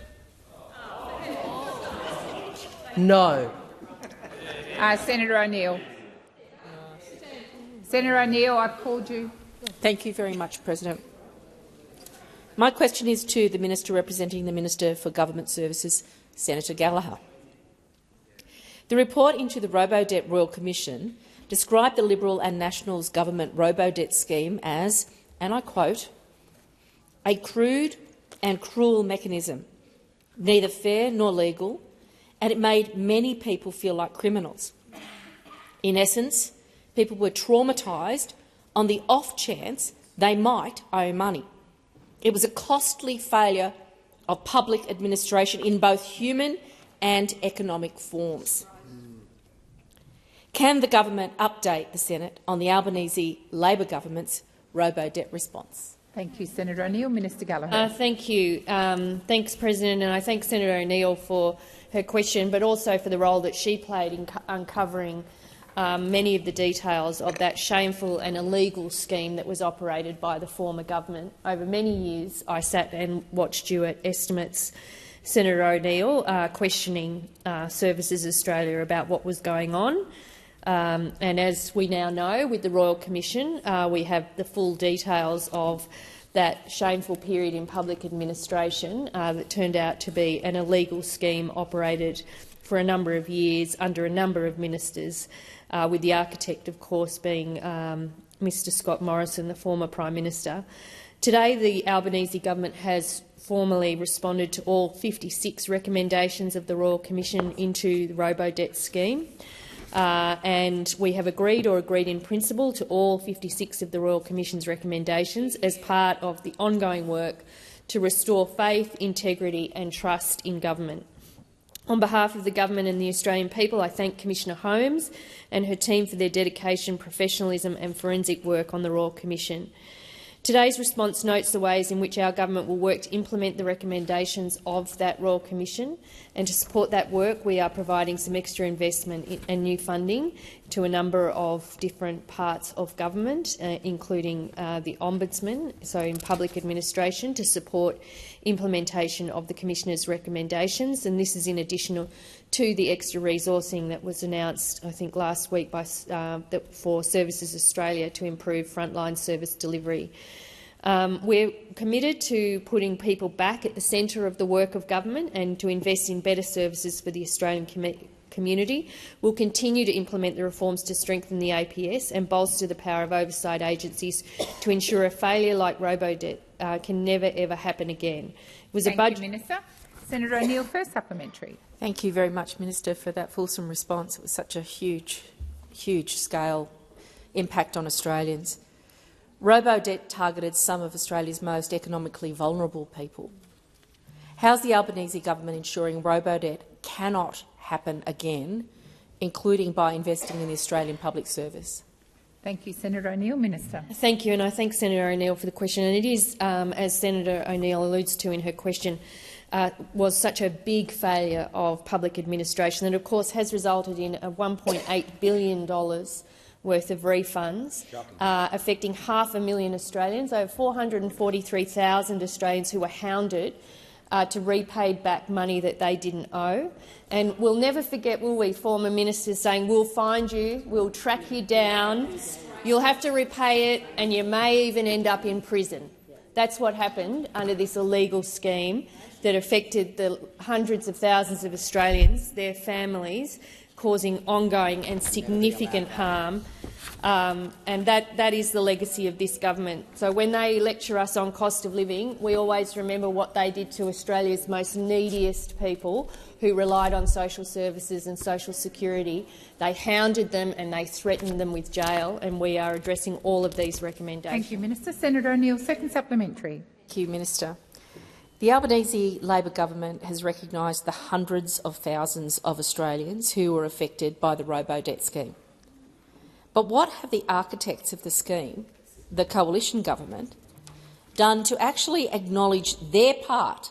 No. Senator O'Neill. Senator O'Neill, I've called you. Thank you very much, President. My question is to the Minister representing the Minister for Government Services, Senator Gallagher. The report into the Robodebt Royal Commission described the Liberal and Nationals government Robodebt scheme as, and I quote, a crude and cruel mechanism, neither fair nor legal, and it made many people feel like criminals. In essence, people were traumatised on the off chance they might owe money. It was a costly failure of public administration in both human and economic forms. Can the government update the Senate on the Albanese Labor government's Robodebt response? Thank you, Senator O'Neill. Minister Gallagher. Thank you. Thanks, President, and I thank Senator O'Neill for her question, but also for the role that she played in uncovering many of the details of that shameful and illegal scheme that was operated by the former government. Over many years, I sat and watched you at estimates, Senator O'Neill, questioning Services Australia about what was going on. And as we now know, with the Royal Commission, we have the full details of that shameful period in public administration that turned out to be an illegal scheme operated for a number of years under a number of ministers, with the architect, of course, being Mr Scott Morrison, the former Prime Minister. Today, the Albanese government has formally responded to all 56 recommendations of the Royal Commission into the Robodebt scheme. And we have agreed in principle to all 56 of the Royal Commission's recommendations as part of the ongoing work to restore faith, integrity and trust in government. On behalf of the government and the Australian people, I thank Commissioner Holmes and her team for their dedication, professionalism and forensic work on the Royal Commission. Today's response notes the ways in which our government will work to implement the recommendations of that Royal Commission, and to support that work we are providing some extra investment and new funding to a number of different parts of government, including the Ombudsman, so in public administration, to support implementation of the Commissioner's recommendations. And this is in addition to the extra resourcing that was announced, I think, last week by, for Services Australia to improve frontline service delivery. We're committed to putting people back at the centre of the work of government and to invest in better services for the Australian community. We'll continue to implement the reforms to strengthen the APS and bolster the power of oversight agencies to ensure a failure like Robodebt can never ever happen again. It was Thank you, Minister. Senator O'Neill, first supplementary. Thank you very much, Minister, for that fulsome response. It was such a huge scale impact on Australians. Robodebt targeted some of Australia's most economically vulnerable people. How's the Albanese government ensuring Robodebt cannot happen again, including by investing in the Australian public service? Thank you, Senator O'Neill. Minister. Thank you, and I thank Senator O'Neill for the question. And it is, as Senator O'Neill alludes to in her question, was such a big failure of public administration that, of course, has resulted in a $1.8 billion worth of refunds, affecting 500,000 Australians, over 443,000 Australians who were hounded to repay back money that they didn't owe. And we'll never forget, will we, former ministers saying, we'll find you, we'll track you down, you'll have to repay it and you may even end up in prison. That's what happened under this illegal scheme that affected the hundreds of thousands of Australians, their families, causing ongoing and significant harm. And that is the legacy of this government. So when they lecture us on cost of living, we always remember what they did to Australia's most neediest people who relied on social services and social security. They hounded them and they threatened them with jail, and we are addressing all of these recommendations. Thank you, Minister. Senator O'Neill, second supplementary. Thank you, Minister. The Albanese Labor government has recognised the hundreds of thousands of Australians who were affected by the Robodebt scheme. But what have the architects of the scheme, the coalition government, done to actually acknowledge their part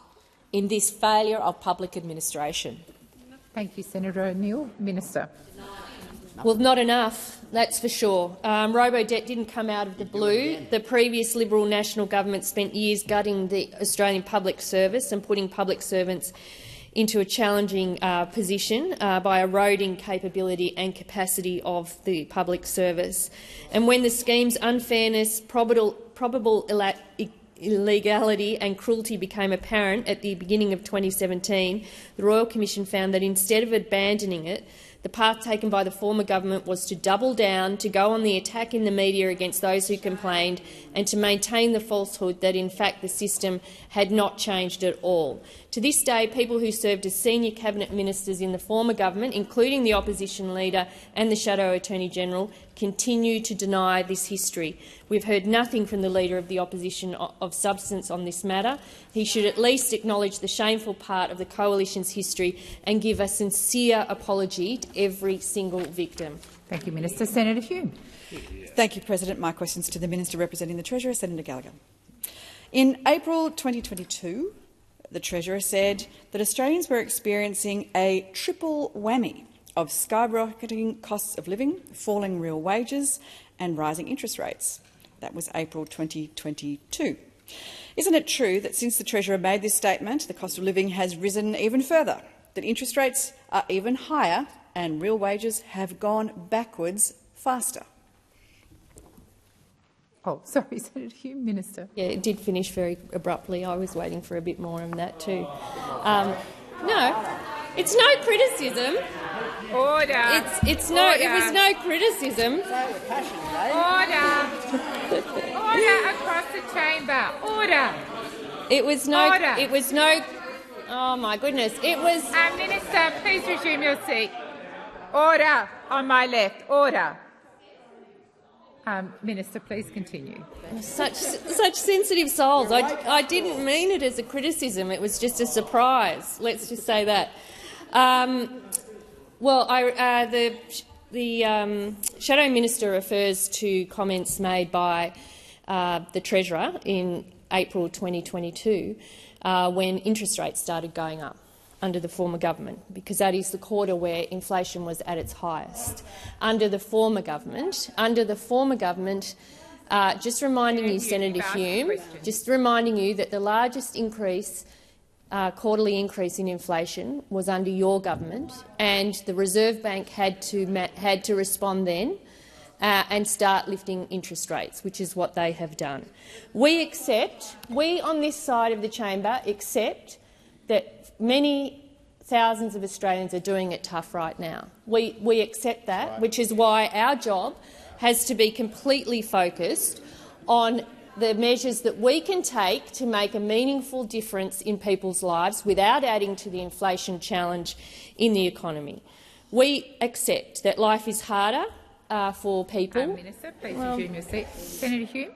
in this failure of public administration? Thank you, Senator O'Neill. Minister. Well, not enough, that's for sure. Robodebt didn't come out of the blue. The previous Liberal National Government spent years gutting the Australian public service and putting public servants into a challenging position by eroding capability and capacity of the public service. And when the scheme's unfairness, probable illegality and cruelty became apparent at the beginning of 2017, the Royal Commission found that instead of abandoning it, the path taken by the former government was to double down, to go on the attack in the media against those who complained, and to maintain the falsehood that, in fact, the system had not changed at all. To this day, people who served as senior cabinet ministers in the former government, including the opposition leader and the Shadow Attorney-General, continue to deny this history. We've heard nothing from the Leader of the Opposition of substance on this matter. He should at least acknowledge the shameful part of the Coalition's history and give a sincere apology to every single victim. Thank you, Minister. Senator Hume. Thank you, President. My question is to the Minister representing the Treasurer, Senator Gallagher. In April 2022, the Treasurer said that Australians were experiencing a triple whammy of skyrocketing costs of living, falling real wages and rising interest rates. That was April 2022. Isn't it true that since the Treasurer made this statement, the cost of living has risen even further, that interest rates are even higher and real wages have gone backwards faster? Oh, sorry, Senator Hume. Minister. Yeah, it did finish very abruptly. I was waiting for a bit more on that too. No, it's no criticism. Order. It's no. Order. It was no criticism. Order. Order across the chamber. Order. It was no. Order. It was no. Oh my goodness! It was. Minister, please resume your seat. Order on my left. Order. Minister, please continue. Such sensitive souls. I didn't mean it as a criticism. It was just a surprise. Let's just say that. The Shadow Minister refers to comments made by the Treasurer in April 2022 when interest rates started going up under the former government, because that is the quarter where inflation was at its highest. Under the former government, just reminding you, Senator Hume, just reminding you that the largest increase, quarterly increase in inflation was under your government, and the Reserve Bank had to respond then and start lifting interest rates, which is what they have done. We on this side of the chamber accept that many thousands of Australians are doing it tough right now. We accept that, which is why our job has to be completely focused on the measures that we can take to make a meaningful difference in people's lives without adding to the inflation challenge in the economy. We accept that life is harder for people. Minister, please resume your seat. Senator Hume.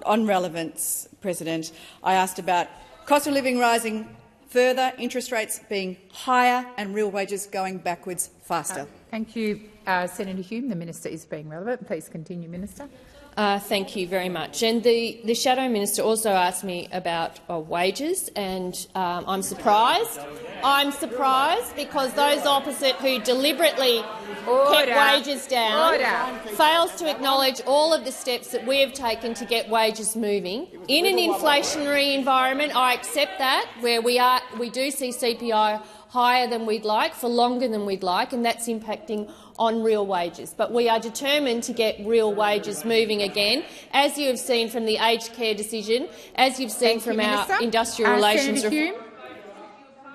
On relevance, President, I asked about cost of living rising further, interest rates being higher and real wages going backwards faster. Thank you, Senator Hume. The minister is being relevant. Please continue, Minister. Thank you very much. And the Shadow Minister also asked me about wages, and I'm surprised. I'm surprised because those opposite who deliberately kept wages down fails to acknowledge all of the steps that we have taken to get wages moving. In an inflationary environment, I accept that, where we do see CPI higher than we'd like for longer than we'd like, and that's impacting on real wages. But we are determined to get real wages moving again, as you have seen from the aged care decision, as you've seen from our industrial relations reform.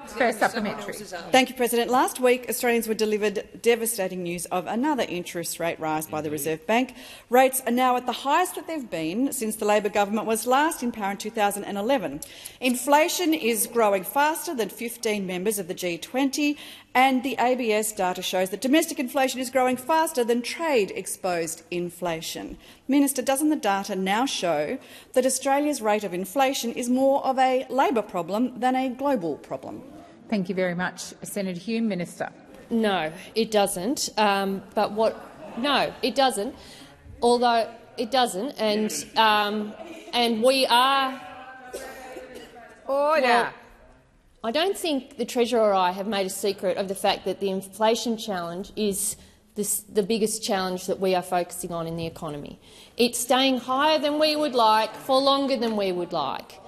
First supplementary. Thank you, President. Last week, Australians were delivered devastating news of another interest rate rise by the Reserve Bank. Rates are now at the highest that they've been since the Labor government was last in power in 2011. Inflation is growing faster than 15 members of the G20, and the ABS data shows that domestic inflation is growing faster than trade-exposed inflation. Minister, doesn't the data now show that Australia's rate of inflation is more of a Labor problem than a global problem? Thank you very much. Senator Hume, Minister. No, it doesn't. No, it doesn't. Although it doesn't, and we are. Order. Well, I don't think the Treasurer or I have made a secret of the fact that the inflation challenge is the biggest challenge that we are focusing on in the economy. It's staying higher than we would like for longer than we would like.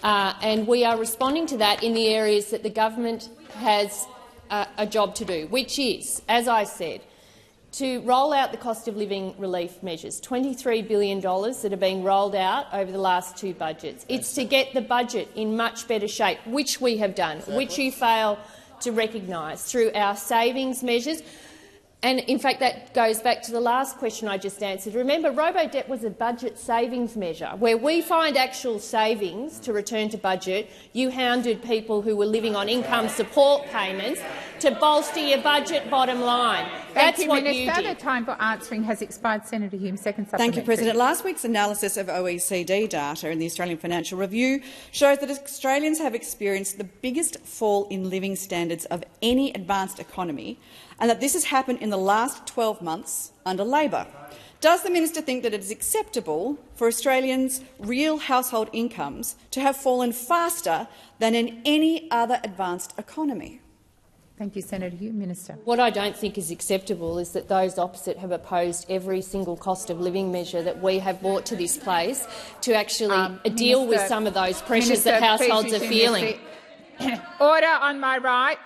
And we are responding to that in the areas that the government has a job to do, which is, as I said, to roll out the cost of living relief measures, $23 billion that are being rolled out over the last two budgets. It's to get the budget in much better shape, which we have done, which you fail to recognise through our savings measures. And, in fact, that goes back to the last question I just answered. Remember, Robodebt was a budget savings measure. Where we find actual savings to return to budget, you hounded people who were living on income support payments to bolster your budget bottom line. That's what you did. The time for answering has expired. Senator Hume, second supplementary. Thank you, President. Last week's analysis of OECD data in the Australian Financial Review shows that Australians have experienced the biggest fall in living standards of any advanced economy, and that this has happened in the last 12 months under Labor. Does the minister think that it is acceptable for Australians' real household incomes to have fallen faster than in any other advanced economy? Thank you, Senator Hume. Minister. What I don't think is acceptable is that those opposite have opposed every single cost of living measure that we have brought to this place to actually deal with some of those pressures that households are feeling. Order on my right.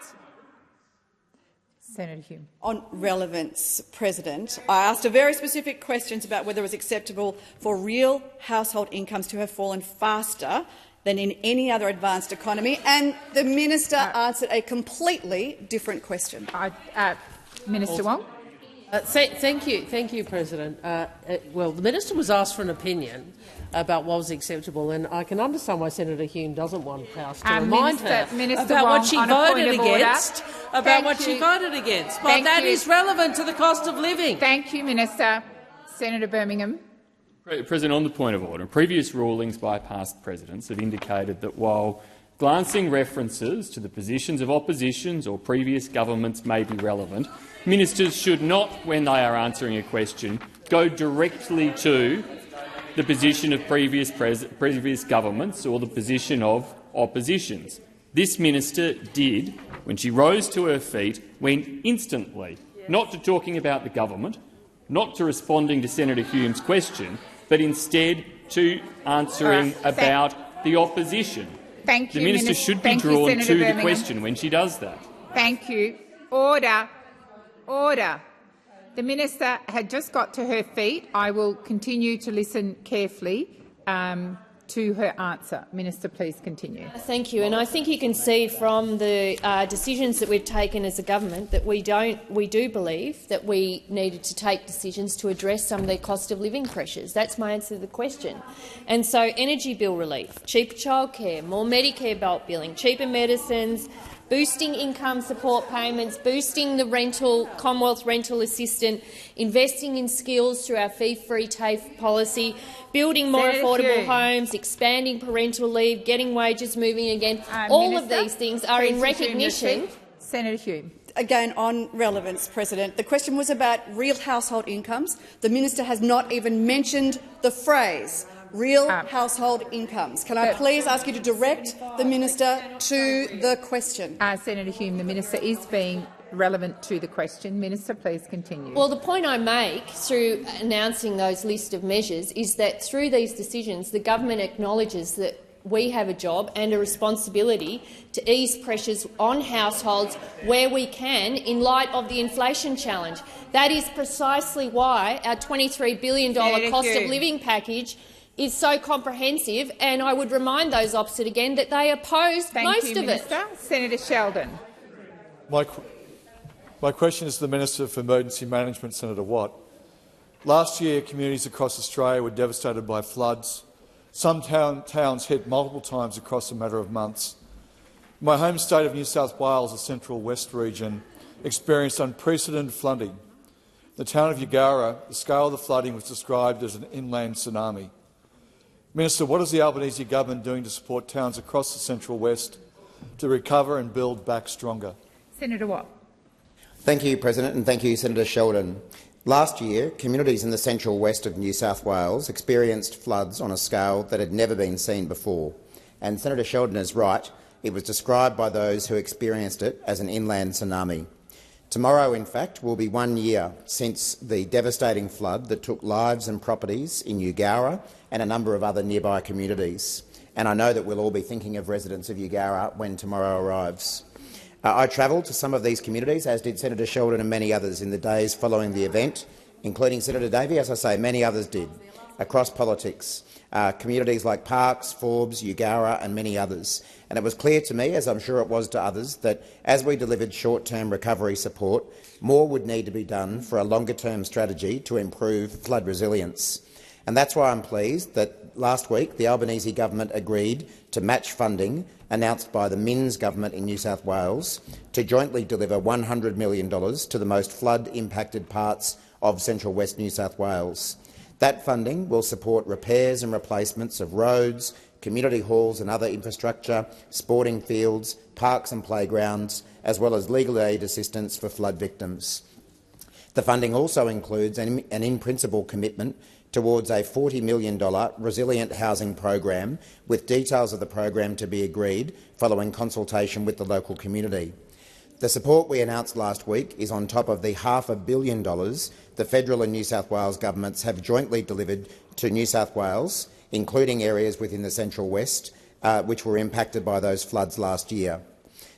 Senator Hume. On relevance, President, I asked a very specific questions about whether it was acceptable for real household incomes to have fallen faster than in any other advanced economy, and the minister answered a completely different question. Minister Wong. Thank you, President. Well, the minister was asked for an opinion about what was acceptable, and I can understand why Senator Hume doesn't want House to remind her about what she voted against. But that is relevant to the cost of living. Thank you, Minister. Senator Birmingham. President, on the point of order, previous rulings by past presidents have indicated that while glancing references to the positions of oppositions or previous governments may be relevant, ministers should not, when they are answering a question, go directly to the position of previous governments or the position of oppositions. This minister did, when she rose to her feet, went instantly, not to talking about the government, not to responding to Senator Hume's question, but instead to answering about the opposition. Thank you, the minister should be drawn to the question when she does that. Thank you. Order. Order. The minister had just got to her feet. I will continue to listen carefully to her answer. Minister, please continue. Thank you. And I think you can see from the decisions that we've taken as a government that we do believe that we needed to take decisions to address some of the cost of living pressures. That's my answer to the question. And so energy bill relief, cheaper childcare, more Medicare bulk billing, cheaper medicines, boosting income support payments, boosting the Commonwealth rental assistant, investing in skills through our fee-free TAFE policy, building more affordable homes, expanding parental leave, getting wages moving again. All of these things are in recognition. Senator Hume. again, on relevance, President, the question was about real household incomes. The minister has not even mentioned the phrase real household incomes. Can I please ask you to direct the minister to the question? Senator Hume, the minister is being relevant to the question. Minister, please continue. Well, the point I make through announcing those list of measures is that through these decisions the government acknowledges that we have a job and a responsibility to ease pressures on households where we can in light of the inflation challenge. That is precisely why our $23 billion cost of living package is so comprehensive, and I would remind those opposite again that they opposed most of it. Senator Sheldon. My question is to the Minister for Emergency Management, Senator Watt. Last year, communities across Australia were devastated by floods. Some towns hit multiple times across a matter of months. My home state of New South Wales, the Central West region, experienced unprecedented flooding. The town of Yagara, the scale of the flooding was described as an inland tsunami. Minister, what is the Albanese government doing to support towns across the Central West to recover and build back stronger? Senator Watt. Thank you, President, and thank you, Senator Sheldon. Last year, communities in the central west of New South Wales experienced floods on a scale that had never been seen before. And Senator Sheldon is right. It was described by those who experienced it as an inland tsunami. Tomorrow, in fact, will be 1 year since the devastating flood that took lives and properties in Yagara and a number of other nearby communities. And I know that we'll all be thinking of residents of Yagara when tomorrow arrives. I travelled to some of these communities, as did Senator Sheldon and many others, in the days following the event, including Senator Davey, as I say, many others did, across politics, communities like Parkes, Forbes, Yagara and many others. And it was clear to me, as I'm sure it was to others, that as we delivered short-term recovery support, more would need to be done for a longer-term strategy to improve flood resilience. And that's why I'm pleased that last week the Albanese government agreed to match funding announced by the Minns government in New South Wales to jointly deliver $100 million to the most flood-impacted parts of Central West New South Wales. That funding will support repairs and replacements of roads, community halls and other infrastructure, sporting fields, parks and playgrounds, as well as legal aid assistance for flood victims. The funding also includes an in-principle commitment towards a $40 million resilient housing program, with details of the program to be agreed following consultation with the local community. The support we announced last week is on top of the $500 million the federal and New South Wales governments have jointly delivered to New South Wales, including areas within the Central West, which were impacted by those floods last year.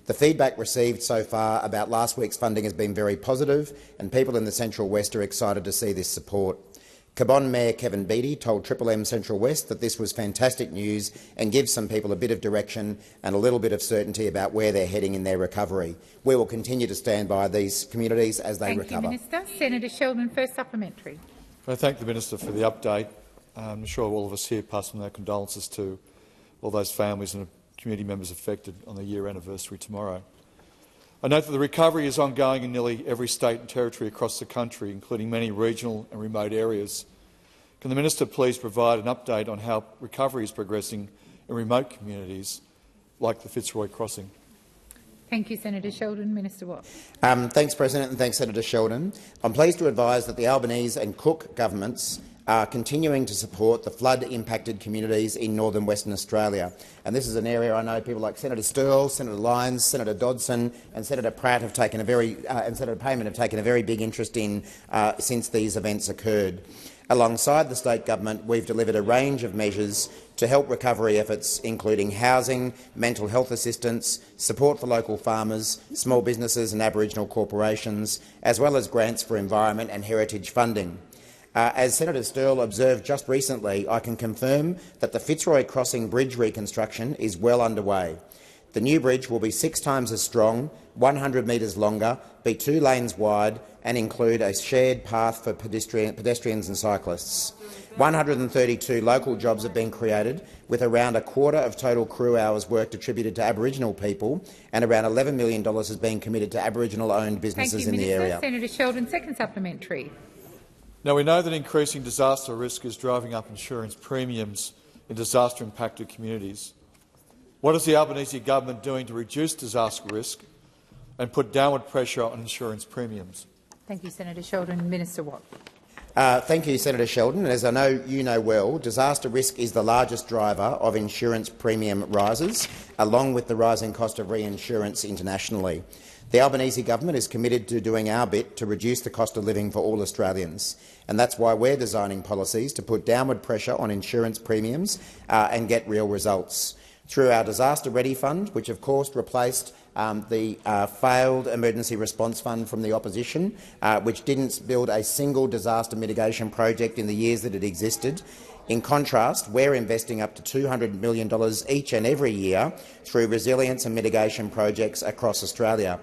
The feedback received so far about last week's funding has been very positive, and people in the Central West are excited to see this support. Cabonne Mayor Kevin Beattie told Triple M Central West that this was fantastic news and gives some people a bit of direction and a little bit of certainty about where they're heading in their recovery. We will continue to stand by these communities as they recover. Thank you, Minister. Senator Sheldon, first supplementary. I thank the Minister for the update. I'm sure all of us here pass on our condolences to all those families and community members affected on the year anniversary tomorrow. I note that the recovery is ongoing in nearly every state and territory across the country, including many regional and remote areas. Can the Minister please provide an update on how recovery is progressing in remote communities like the Fitzroy Crossing? Thank you, Senator Sheldon. Minister Watt. Thanks, President, and thanks, Senator Sheldon. I'm pleased to advise that the Albanese and Cook governments are continuing to support the flood-impacted communities in northern Western Australia. And this is an area I know people like Senator Sterle, Senator Lyons, Senator Dodson and Senator Pratt have taken a very and Senator Payman have taken a very big interest in since these events occurred. Alongside the state government, we've delivered a range of measures to help recovery efforts, including housing, mental health assistance, support for local farmers, small businesses and Aboriginal corporations, as well as grants for environment and heritage funding. As Senator Sterle observed just recently, I can confirm that the Fitzroy Crossing Bridge reconstruction is well underway. The new bridge will be 6 times as strong, 100 metres longer, be 2 lanes wide and include a shared path for pedestrians and cyclists. 132 local jobs have been created, with around a quarter of total crew hours worked attributed to Aboriginal people, and around $11 million has been committed to Aboriginal-owned businesses in the area. Senator Sheldon, second supplementary. Now, we know that increasing disaster risk is driving up insurance premiums in disaster-impacted communities. What is the Albanese government doing to reduce disaster risk, and put downward pressure on insurance premiums? Thank you, Senator Sheldon. Minister Watt. Thank you, Senator Sheldon. As I know you know well, disaster risk is the largest driver of insurance premium rises, along with the rising cost of reinsurance internationally. The Albanese government is committed to doing our bit to reduce the cost of living for all Australians, and that's why we're designing policies to put downward pressure on insurance premiums and get real results. Through our Disaster Ready Fund, which of course replaced the failed emergency response fund from the opposition, which didn't build a single disaster mitigation project in the years that it existed. In contrast, we're investing up to $200 million each and every year through resilience and mitigation projects across Australia.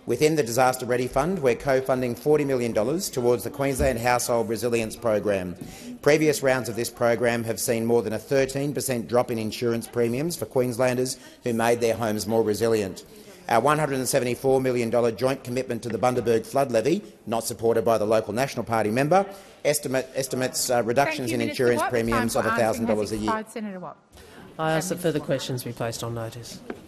Within the Disaster Ready Fund, we're co-funding $40 million towards the Queensland Household Resilience Program. Previous rounds of this program have seen more than a 13% drop in insurance premiums for Queenslanders who made their homes more resilient. Our $174 million joint commitment to the Bundaberg flood levy, not supported by the local National Party member, estimates reductions in insurance premiums of $1,000 a year. I ask that further questions be placed on notice.